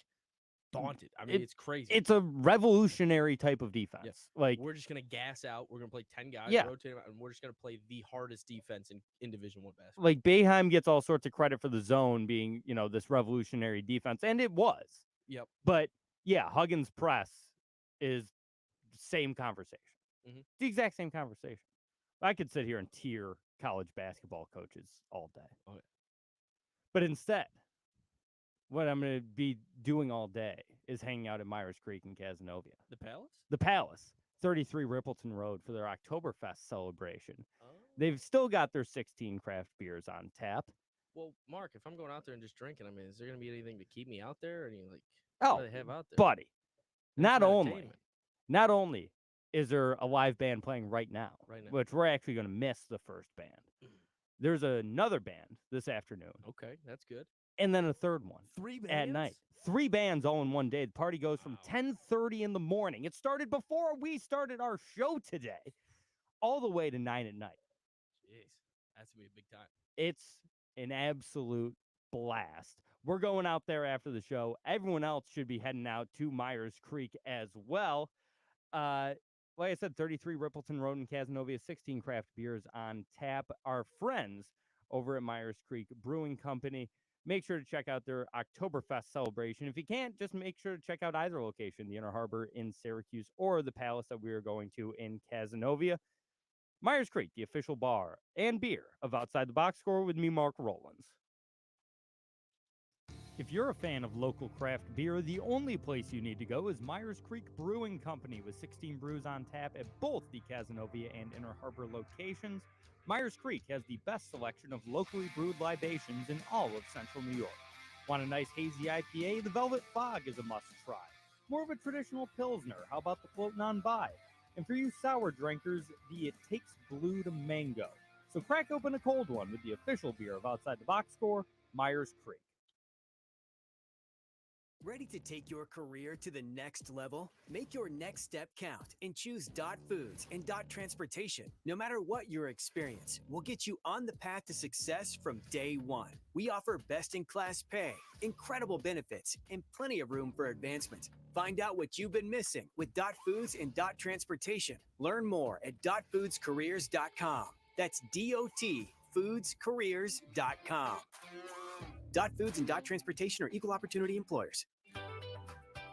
daunted. I mean, it's crazy. It's a revolutionary type of defense. Yes. Like, we're just gonna gas out. We're gonna play 10 guys, rotate them out, and we're just gonna play the hardest defense in Division I basketball. Like Boeheim gets all sorts of credit for the zone being, this revolutionary defense, and it was. Yep. But yeah, Huggins press is same conversation. Mhm. The exact same conversation. I could sit here and tier college basketball coaches all day. Oh, yeah. But instead, what I'm going to be doing all day is hanging out at Myers Creek in Cazenovia. The Palace? The Palace, 33 Rippleton Road for their Oktoberfest celebration. Oh. They've still got their 16 craft beers on tap. Well, Mark, if I'm going out there and just drinking, I mean, is there going to be anything to keep me out there? Any what do they have out there? Buddy, not entertainment. only is there a live band playing right now, which we're actually going to miss the first band. There's another band this afternoon. Okay, that's good. And then a third one 3 bands? at night. 3 bands all in one day. The party goes from 10:30 in the morning. It started before we started our show today, all the way to 9 at night. Jeez, that's going to be a big time. It's an absolute blast. We're going out there after the show. Everyone else should be heading out to Myers Creek as well. Like I said, 33 Rippleton Road in Cazenovia, 16 craft beers on tap. Our friends over at Myers Creek Brewing Company. Make sure to check out their Oktoberfest celebration. If you can't, just make sure to check out either location, the Inner Harbor in Syracuse or the Palace that we are going to in Cazenovia. Myers Creek, the official bar and beer of Outside the Box Score with me, Mark Rowlands. If you're a fan of local craft beer, the only place you need to go is Myers Creek Brewing Company with 16 brews on tap at both the Cazenovia and Inner Harbor locations. Myers Creek has the best selection of locally brewed libations in all of central New York. Want a nice hazy IPA? The Velvet Fog is a must-try. More of a traditional Pilsner, how about the Floatin' on By? And for you sour drinkers, the It Takes Blue to Mango. So crack open a cold one with the official beer of Outside the Box Score, Myers Creek. Ready to take your career to the next level? Make your next step count and choose Dot Foods and Dot Transportation. No matter what your experience, we'll get you on the path to success from day one. We offer best-in-class pay, incredible benefits, and plenty of room for advancement. Find out what you've been missing with Dot Foods and Dot Transportation. Learn more at dotfoodscareers.com. That's DOT foodscareers.com. Dot Foods and Dot Transportation are equal opportunity employers.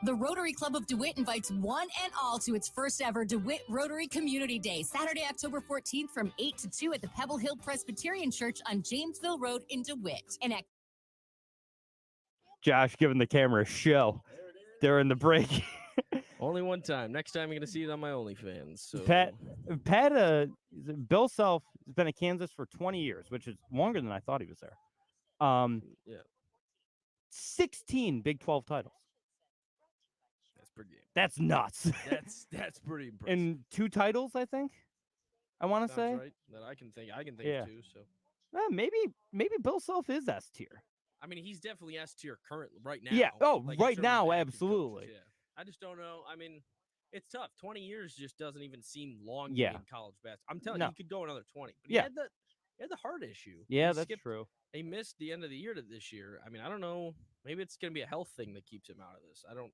The Rotary Club of DeWitt invites one and all to its first ever DeWitt Rotary Community Day, Saturday, October 14th from 8 to 2 at the Pebble Hill Presbyterian Church on Jamesville Road in DeWitt. Josh giving the camera a show during the break. Only one time. Next time you're going to see it on my OnlyFans. So. Bill Self has been at Kansas for 20 years, which is longer than I thought he was there. Yeah. 16 Big 12 titles. That's pretty. That's nuts. That's pretty impressive. And 2 titles, I think. I want to Sounds say. right. That I can think Yeah. of too. So Maybe Bill Self is S tier. I mean, he's definitely S tier currently right now. Yeah. Oh, like, in right terms of now, active absolutely. coaches, yeah. I just don't know. I mean, it's tough. 20 years just doesn't even seem long to Yeah. me in college basketball. I'm telling No. you, he could go another 20. But Yeah. he had the heart issue. Yeah, He that's skipped- true. He missed the end of the year to this year. I mean, I don't know. Maybe it's going to be a health thing that keeps him out of this. I don't.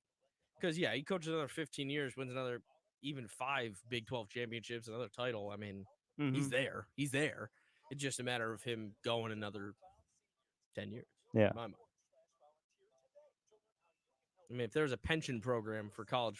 Because, yeah, he coaches another 15 years, wins another even 5 Big 12 championships, another title. I mean, he's there. He's there. It's just a matter of him going another 10 years. Yeah. In my mind. I mean, if there's a pension program for college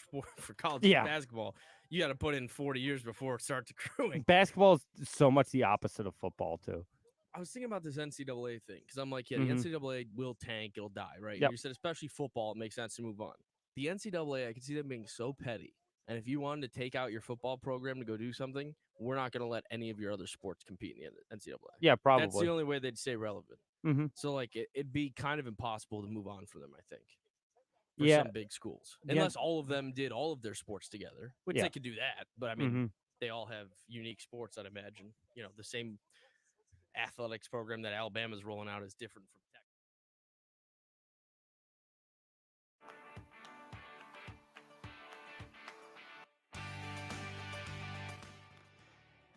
basketball, you got to put in 40 years before it starts accruing. Basketball is so much the opposite of football, too. I was thinking about this NCAA thing because I'm like, yeah, Mhm. the NCAA will tank, it'll die, right? Yep. You said especially football, it makes sense to move on. The NCAA, I can see them being so petty. And if you wanted to take out your football program to go do something, we're not going to let any of your other sports compete in the NCAA. Yeah, probably. That's the only way they'd stay relevant. Mhm. So, like, it'd be kind of impossible to move on for them, I think. For Yeah. some big schools. Yeah. Unless all of them did all of their sports together, which Yeah. they could do that. But, I mean, Mhm. they all have unique sports, I'd imagine. You know, the same athletics program that Alabama's rolling out is different from Texas.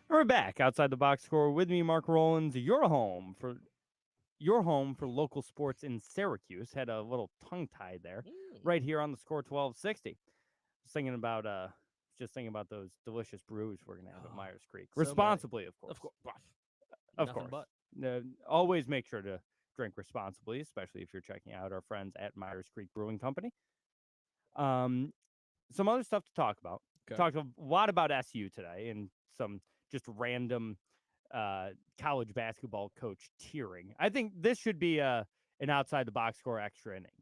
We're back outside the box score with me, Mark Rowlands. Your home for local sports in Syracuse. Had a little tongue tied there, right here on the score 1260. Just thinking about those delicious brews we're gonna have at Myers Creek, so responsibly, of course. Of Nothing course. but. Always make sure to drink responsibly, especially if you're checking out our friends at Myers Creek Brewing Company. Some other stuff to talk about. Okay. Talked a lot about SU today and some just random college basketball coach tiering. I think this should be an outside the box score extra innings.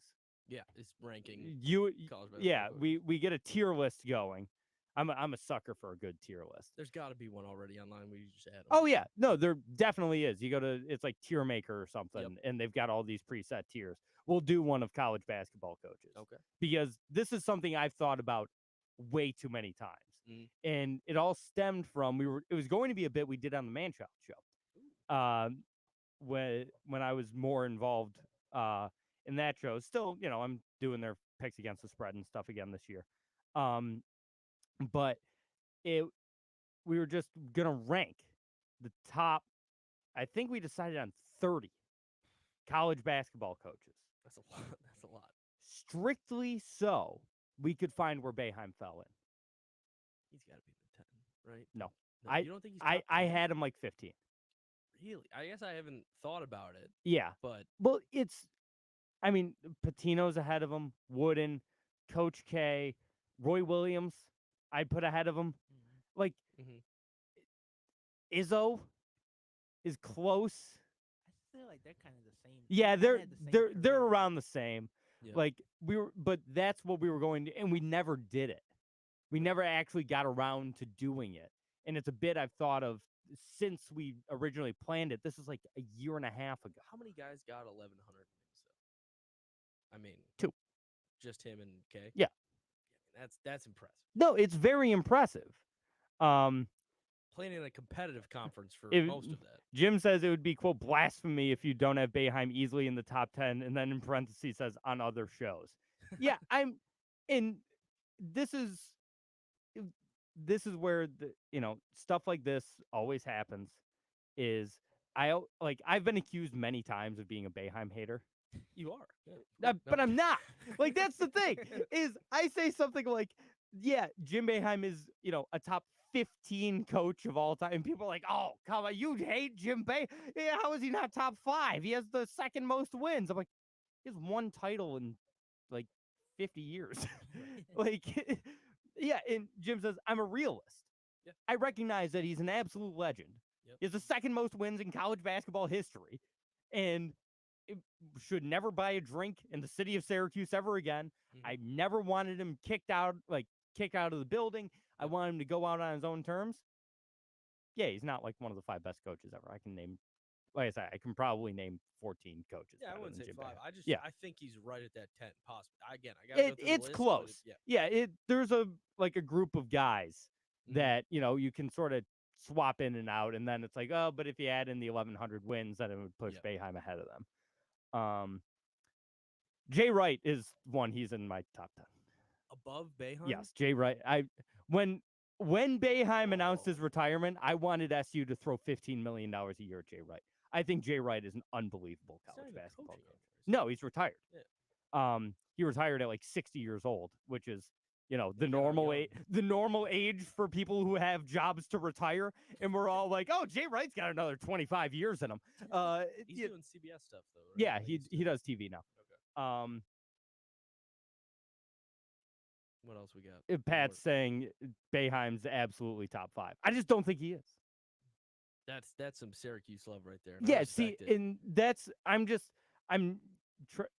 Yeah, it's ranking college basketball. Yeah, we get a tier list going. I'm a sucker for a good tier list. There's got to be one already online. We just add 'em. Oh yeah, no, there definitely is. You go to it's like Tier Maker or something, Yep. and they've got all these preset tiers. We'll do one of college basketball coaches. Okay. Because this is something I've thought about way too many times, and it all stemmed from it was going to be a bit we did on the Man-Child show, when I was more involved in that show. Still, I'm doing their picks against the spread and stuff again this year. But we were just gonna rank the top. I think we decided on 30 college basketball coaches. That's a lot. That's a lot. Strictly so we could find where Boeheim fell in. He's got to be in the 10, right? No, you don't think he's top I 10? had him like 15. Really? I guess I haven't thought about it. Yeah, But well, I mean, Patino's ahead of him. Wooden, Coach K, Roy Williams, I'd put ahead of him. Like, Izzo is close. I feel like they're kind of the same. Yeah, They kinda had the same they're career. around the same. Yeah. Like but that's what we were going to, and we never did it. We never actually got around to doing it, and it's a bit I've thought of since we originally planned it. This is like a year and a half ago. how many guys got 1,100 wins, though? I mean, 2. Just him and K? Yeah. That's impressive. No, it's very impressive. Playing in a competitive conference for If- most of that. Jim says it would be, quote, blasphemy if you don't have Boeheim easily in the top 10, and then in parentheses says on other shows. Yeah, this is where stuff like this always happens. I've been accused many times of being a Boeheim hater. You are. Yeah. But I'm not. Like, that's the thing, is I say something like, yeah, Jim Boeheim is, a top 15 coach of all time. And people are like, oh, come on, you hate Jim Boeheim. Yeah, how is he not top 5? He has the second most wins. I'm like, he has one title in like 50 years. Like, yeah, and Jim says, I'm a realist. Yeah. I recognize that he's an absolute legend. Yep. He has the second most wins in college basketball history. And should never buy a drink in the city of Syracuse ever again. I never wanted him kicked out of the building. I want him to go out on his own terms. Yeah, he's not like one of the 5 best coaches ever. I can name like I said, I can probably name 14 coaches. Yeah, I better wouldn't than say Jim 5. Boeheim. I think he's right at that 10, possibly. Again, I gotta go through the It's list, close. yeah. There's a group of guys Mhm. that you can sort of swap in and out, and then it's like, oh, but if you add in the 1,100 wins, then it would push Yep. Boeheim ahead of them. Jay Wright is one. He's in my top 10. Above Boeheim? Yes, Jay Wright. When Boeheim announced his retirement, I wanted SU to throw $15 million a year at Jay Wright. I think Jay Wright is an unbelievable He's not college even basketball coaching coach. anymore, No, he's retired. Yeah. He retired at like 60 years old, which is the kinda normal young. the normal age for people who have jobs to retire, and we're all like, oh, Jay Wright's got another 25 years in him. He's doing CBS stuff, though, right? Yeah, I think he does TV now. Okay. What else we got? Pat's saying Boeheim's absolutely top 5. I just don't think he is. That's some Syracuse love right there. And I Yeah, see, respect it.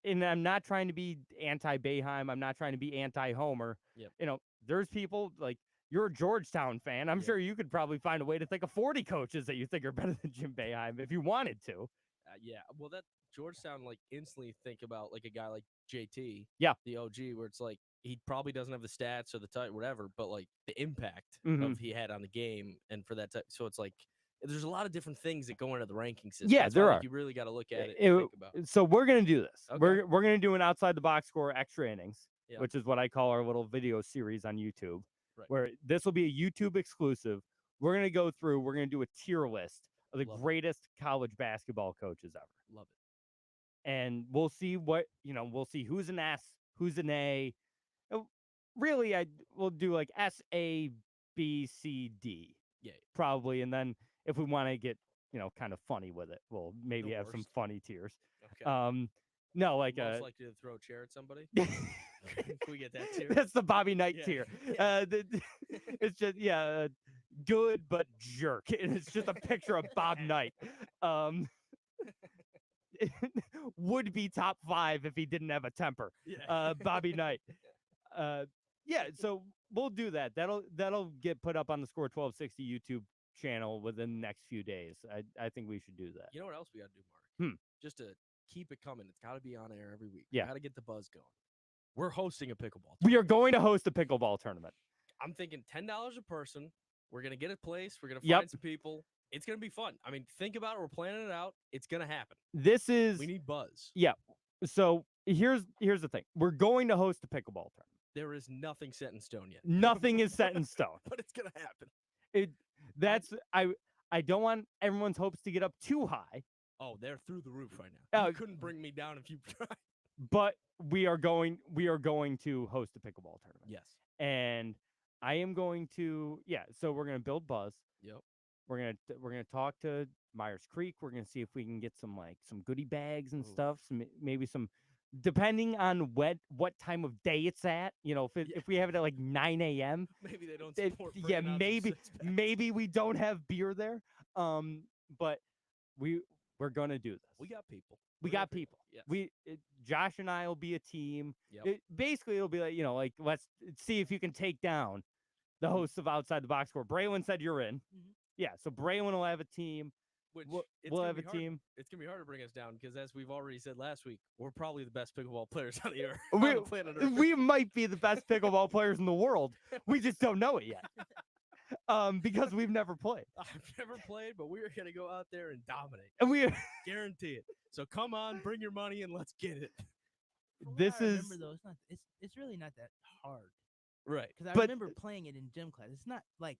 and I'm not trying to be anti-Boeheim. I'm not trying to be anti-Homer. Yep. There's people like you're a Georgetown fan. I'm Yep. sure you could probably find a way to think of 40 coaches that you think are better than Jim Boeheim if you wanted to. Yeah, well, that Georgetown instantly think about like a guy like JT, Yeah. the OG, where it's like he probably doesn't have the stats or the type, whatever, but like the impact Mhm. of he had on the game and for that type. So it's like there's a lot of different things that go into the ranking system. Yeah, That's there why, are. You really got to look at it and think about. So we're gonna do this. Okay. We're gonna do an outside the box score extra innings, Yeah. which is what I call our little video series on YouTube. Right. Where this will be a YouTube exclusive. We're gonna go through. We're gonna do a tier list of the Love it. greatest college basketball coaches ever. Love it. And we'll see we'll see who's an S, who's an A. Really, we'll do like S, A, B, C, D. Yeah. Probably, and then if we want to get kind of funny with it, we'll maybe The have some worst. funny tiers. Okay. No, like Most likely to throw a chair at somebody. Can we get that tier? That's the Bobby Knight Yeah. tier. Yeah. It's just good but jerk, and it's just a picture of Bob Knight. Would be top 5 if he didn't have a temper. Yeah. Bobby Knight. Yeah, so we'll do that. That'll get put up on the Score 1260 YouTube channel within the next few days. I think we should do that. You know what else we got to do, Mark? Hmm. Just to keep it coming. It's got to be on air every week. Yeah. Got to get the buzz going. We're hosting a pickleball. We are going to host a pickleball tournament. I'm thinking $10 a person. We're gonna get a place. We're gonna Yep. find some people. It's gonna be fun. I mean, think about it. We're planning it out. It's gonna happen. This is We need buzz. yeah. So here's the thing. We're going to host a pickleball tournament. There is nothing set in stone yet. Nothing is set in stone. But it's gonna happen. I don't want everyone's hopes to get up too high, Oh, they're through the roof right now. Oh, You couldn't bring me down if you tried. but we are going to host a pickleball tournament. Yes. And I am going to so we're going to build buzz. Yep. We're going to talk to Myers Creek. We're going to see if we can get some goodie bags and Ooh. stuff, maybe some depending on what time of day it's at. If we have it at like 9 a.m. Maybe they don't it- support. yeah, bringing out some maybe six-packs. maybe we don't have beer there. But we're going to do this. We got people. We got people. Yes. Josh and I will be a team. Yep. Basically, it'll be like, let's see if you can take down the hosts of Outside the Box Score. Braylon said you're in. Mhm. Yeah, so Braylon will have a team. Which We'll it's we'll gonna have be a hard- team. It's gonna be hard to bring us down because, as we've already said last week, we're probably the best pickleball players on the earth. on We, the planet Earth. we might be the best pickleball players in the world. We just don't know it yet. Because we've never played. I've never played, but we're gonna go out there and dominate. And we Guarantee it. So come on, bring your money and let's get it. From what This I is- remember, though, it's really not that hard Right. because I But- remember playing it in gym class. It's not like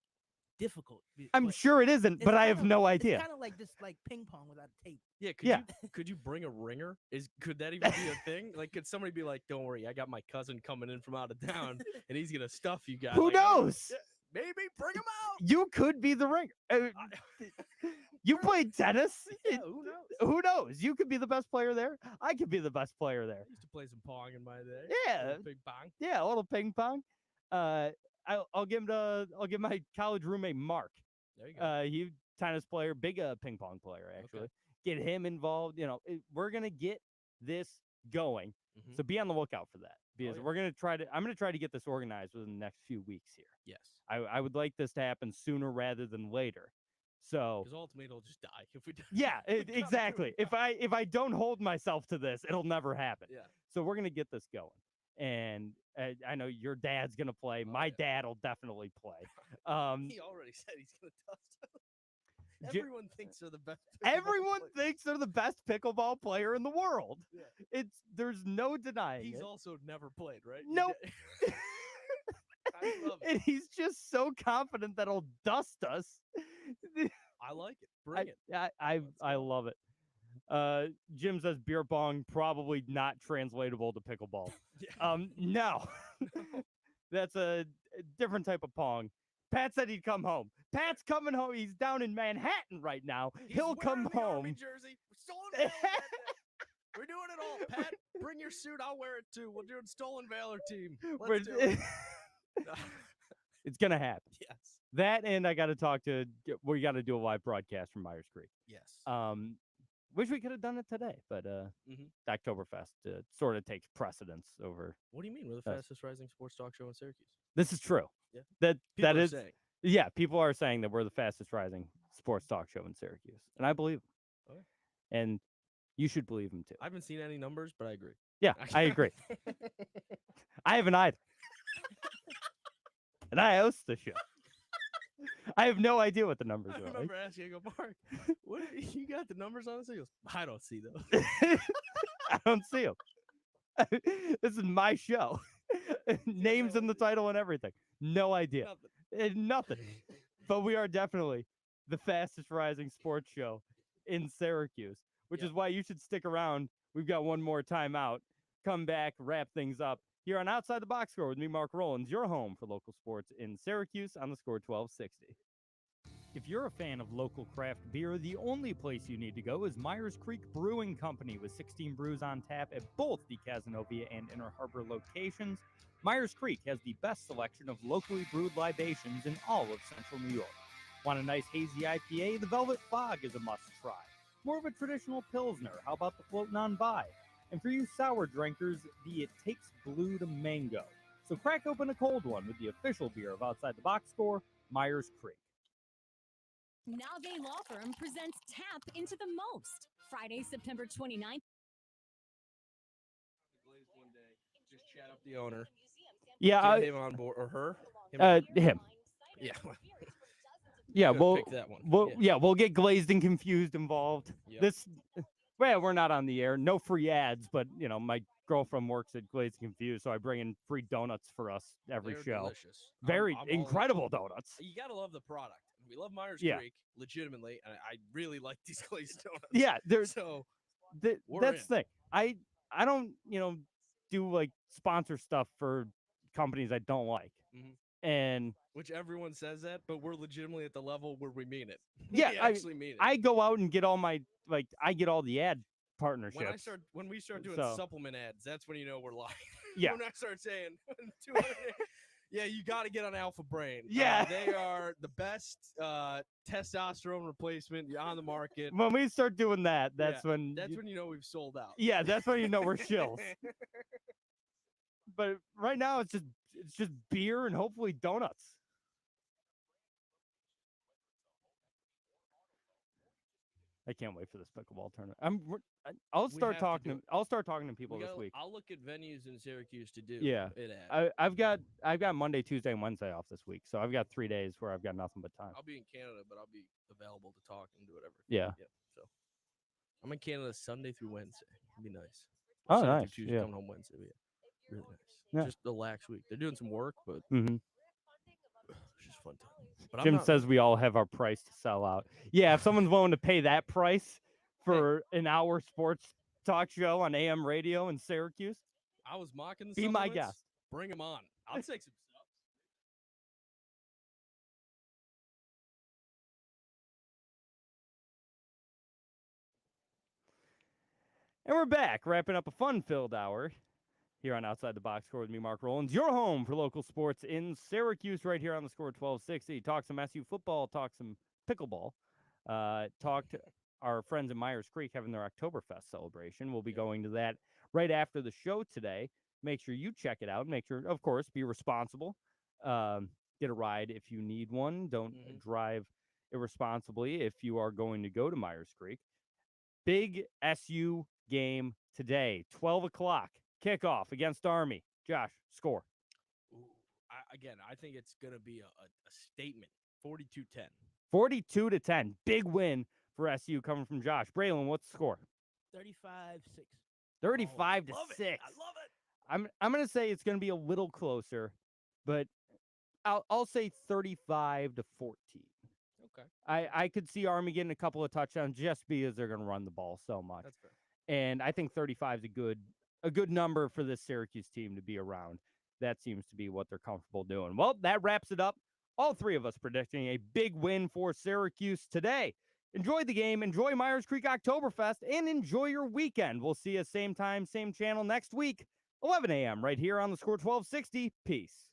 difficult. I'm but sure it isn't, it's but I have kinda- no It's idea. kind of like this, like ping pong without tape. Yeah. Yeah. Could you bring a ringer? Could that even be a thing? Like, could somebody be like, "Don't worry, I got my cousin coming in from out of town, and he's gonna stuff you guys." Who Like, knows? Maybe bring him out. You could be the ringer. You played tennis. Yeah, who knows? Who knows? You could be the best player there. I could be the best player there. I used to play some pong in my day. Yeah. Little big bang. Yeah, a little ping pong. I'll give my college roommate Mark. There you go. He tennis player, big ping pong player actually. Get him involved. We're gonna get this going. Mhm. So be on the lookout for that because yeah. we're gonna I'm gonna try to get this organized within the next few weeks here. Yes. I would like this to happen sooner rather than later So because ultimately it'll just die if we do. yeah, we come to exactly. it. If I don't hold myself to this, it'll never happen. Yeah. So we're gonna get this going, and I know your dad's gonna play. Oh, My yeah. dad will definitely play. He already said he's gonna dust us. J- Everyone thinks they're the best. Everyone thinks they're the best pickleball player in the world. Yeah. There's no denying He's it. also never played, right? Nope. I love it. And he's just so confident that he'll dust us. I like it. Bring it. I love it. Jim says beer bong probably not translatable to pickleball. Yeah. No. That's a different type of pong. Pat said he'd come home. Pat's coming home. He's down in Manhattan right now. He'll come wearing the home. Army jersey. Stolen Valor that day. We're doing it all. Pat, bring your suit. I'll wear it too. We're doing Stolen Valor team. Let's do it. It's gonna happen. Yes. That, and I got to talk to. We got to do a live broadcast from Myers Creek. Yes. Wish we could have done it today, but Oktoberfest sort of takes precedence over. What do you mean? We're the fastest rising sports talk show in Syracuse. This is true. Yeah. That People are is. saying. Yeah, people are saying that we're the fastest rising sports talk show in Syracuse, and I believe them. Okay. And you should believe them too. I haven't seen any numbers, but I agree. Yeah, I agree. I haven't either. And I host the show. I have no idea what the numbers I are. remember asking, I go, Mark, what you got the numbers on this? He goes, I don't see those. I don't see them. This is my show. Names in the title and everything. No idea. Nothing. But we are definitely the fastest rising sports show in Syracuse, which is why you should stick around. We've got one more time out. Come back, wrap things up here on Outside the Box Score with me, Mark Rowlands, your home for local sports in Syracuse on the Score 1260. If you're a fan of local craft beer, the only place you need to go is Myers Creek Brewing Company with 16 brews on tap at both the Cazenovia and Inner Harbor locations. Myers Creek has the best selection of locally brewed libations in all of central New York. Want a nice hazy IPA? The Velvet Fog is a must-try. More of a traditional Pilsner, how about the Floatin' on By? And for you sour drinkers, the It Takes Blue to Mango. So crack open a cold one with the official beer of Outside the Box Score, Myers Creek. Nave Law Firm presents Tap into the Most. Friday, September 29th. One day, just chat up the owner. Yeah, Get him on board or her. Him. Yeah. Yeah, Gotta we'll pick that one. we'll get glazed and confused involved. Yep. Well, we're not on the air. No free ads, but my girlfriend works at Glazed and Confused, so I bring in free donuts for us every They're show. delicious. Very I'm all in. incredible donuts. You gotta love the product. We love Myers Yeah. Creek, legitimately, and I really like these glazed donuts. Yeah, there's so we're that's in. the thing. I don't do like sponsor stuff for companies I don't like, and which everyone says that, but we're legitimately at the level where we mean it. yeah, we actually mean it. I go out and get all my I get all the ad partnerships. When we start doing So- supplement ads, that's when you know we're lying. Yeah. When I start saying 200, yeah, you got to get on Alpha Brain. Yeah. They are the best testosterone replacement on the market. When we start doing that, that's when you know we've sold out. Yeah, that's when you know we're shills. But right now it's just beer and hopefully donuts. I can't wait for this pickleball tournament. I'll start talking to people this week. I'll look at venues in Syracuse to do. Yeah, it at. I've got Monday, Tuesday, and Wednesday off this week, so I've got 3 days where I've got nothing but time. I'll be in Canada, but I'll be available to talk and do whatever. Yeah. So I'm in Canada Sunday through Wednesday. It'd be nice. Oh, Sunday nice. Through Tuesday, Yeah. coming home Wednesday. Yeah. Really nice. Yeah. Just a lax week. They're doing some work, but Mhm. it's just fun time. But Jim says we all have our price to sell out. Yeah, if someone's willing to pay that price for an hour sports talk show on AM radio in Syracuse, I was mocking the be my supplements. guest. Bring them on. I'll take some stuff. And we're back, wrapping up a fun-filled hour here on Outside the Box Score with me, Mark Rowlands, your home for local sports in Syracuse, right here on the Score 1260. Talk some SU football, talk some pickleball, talk to our friends in Myers Creek having their Oktoberfest celebration. We'll be going to that right after the show today. Make sure you check it out. Make sure, of course, be responsible. Get a ride if you need one. Don't drive irresponsibly if you are going to go to Myers Creek. Big SU game today, 12 o'clock, kickoff against Army. Josh, score. Ooh, I think it's going to be a statement, 42-10. 42-10, big win for SU coming from Josh. Braylon, what's the score? 35-6. 35-6. I love it. I'm going to say it's going to be a little closer, but I'll say 35-14. Okay. I could see Army getting a couple of touchdowns just because they're going to run the ball so much. That's fair. And I think 35 is a good number for this Syracuse team to be around. That seems to be what they're comfortable doing. Well, that wraps it up. All three of us predicting a big win for Syracuse today. Enjoy the game, enjoy Myers Creek Oktoberfest, and enjoy your weekend. We'll see you same time, same channel next week, 11 a.m. right here on the Score 1260. Peace.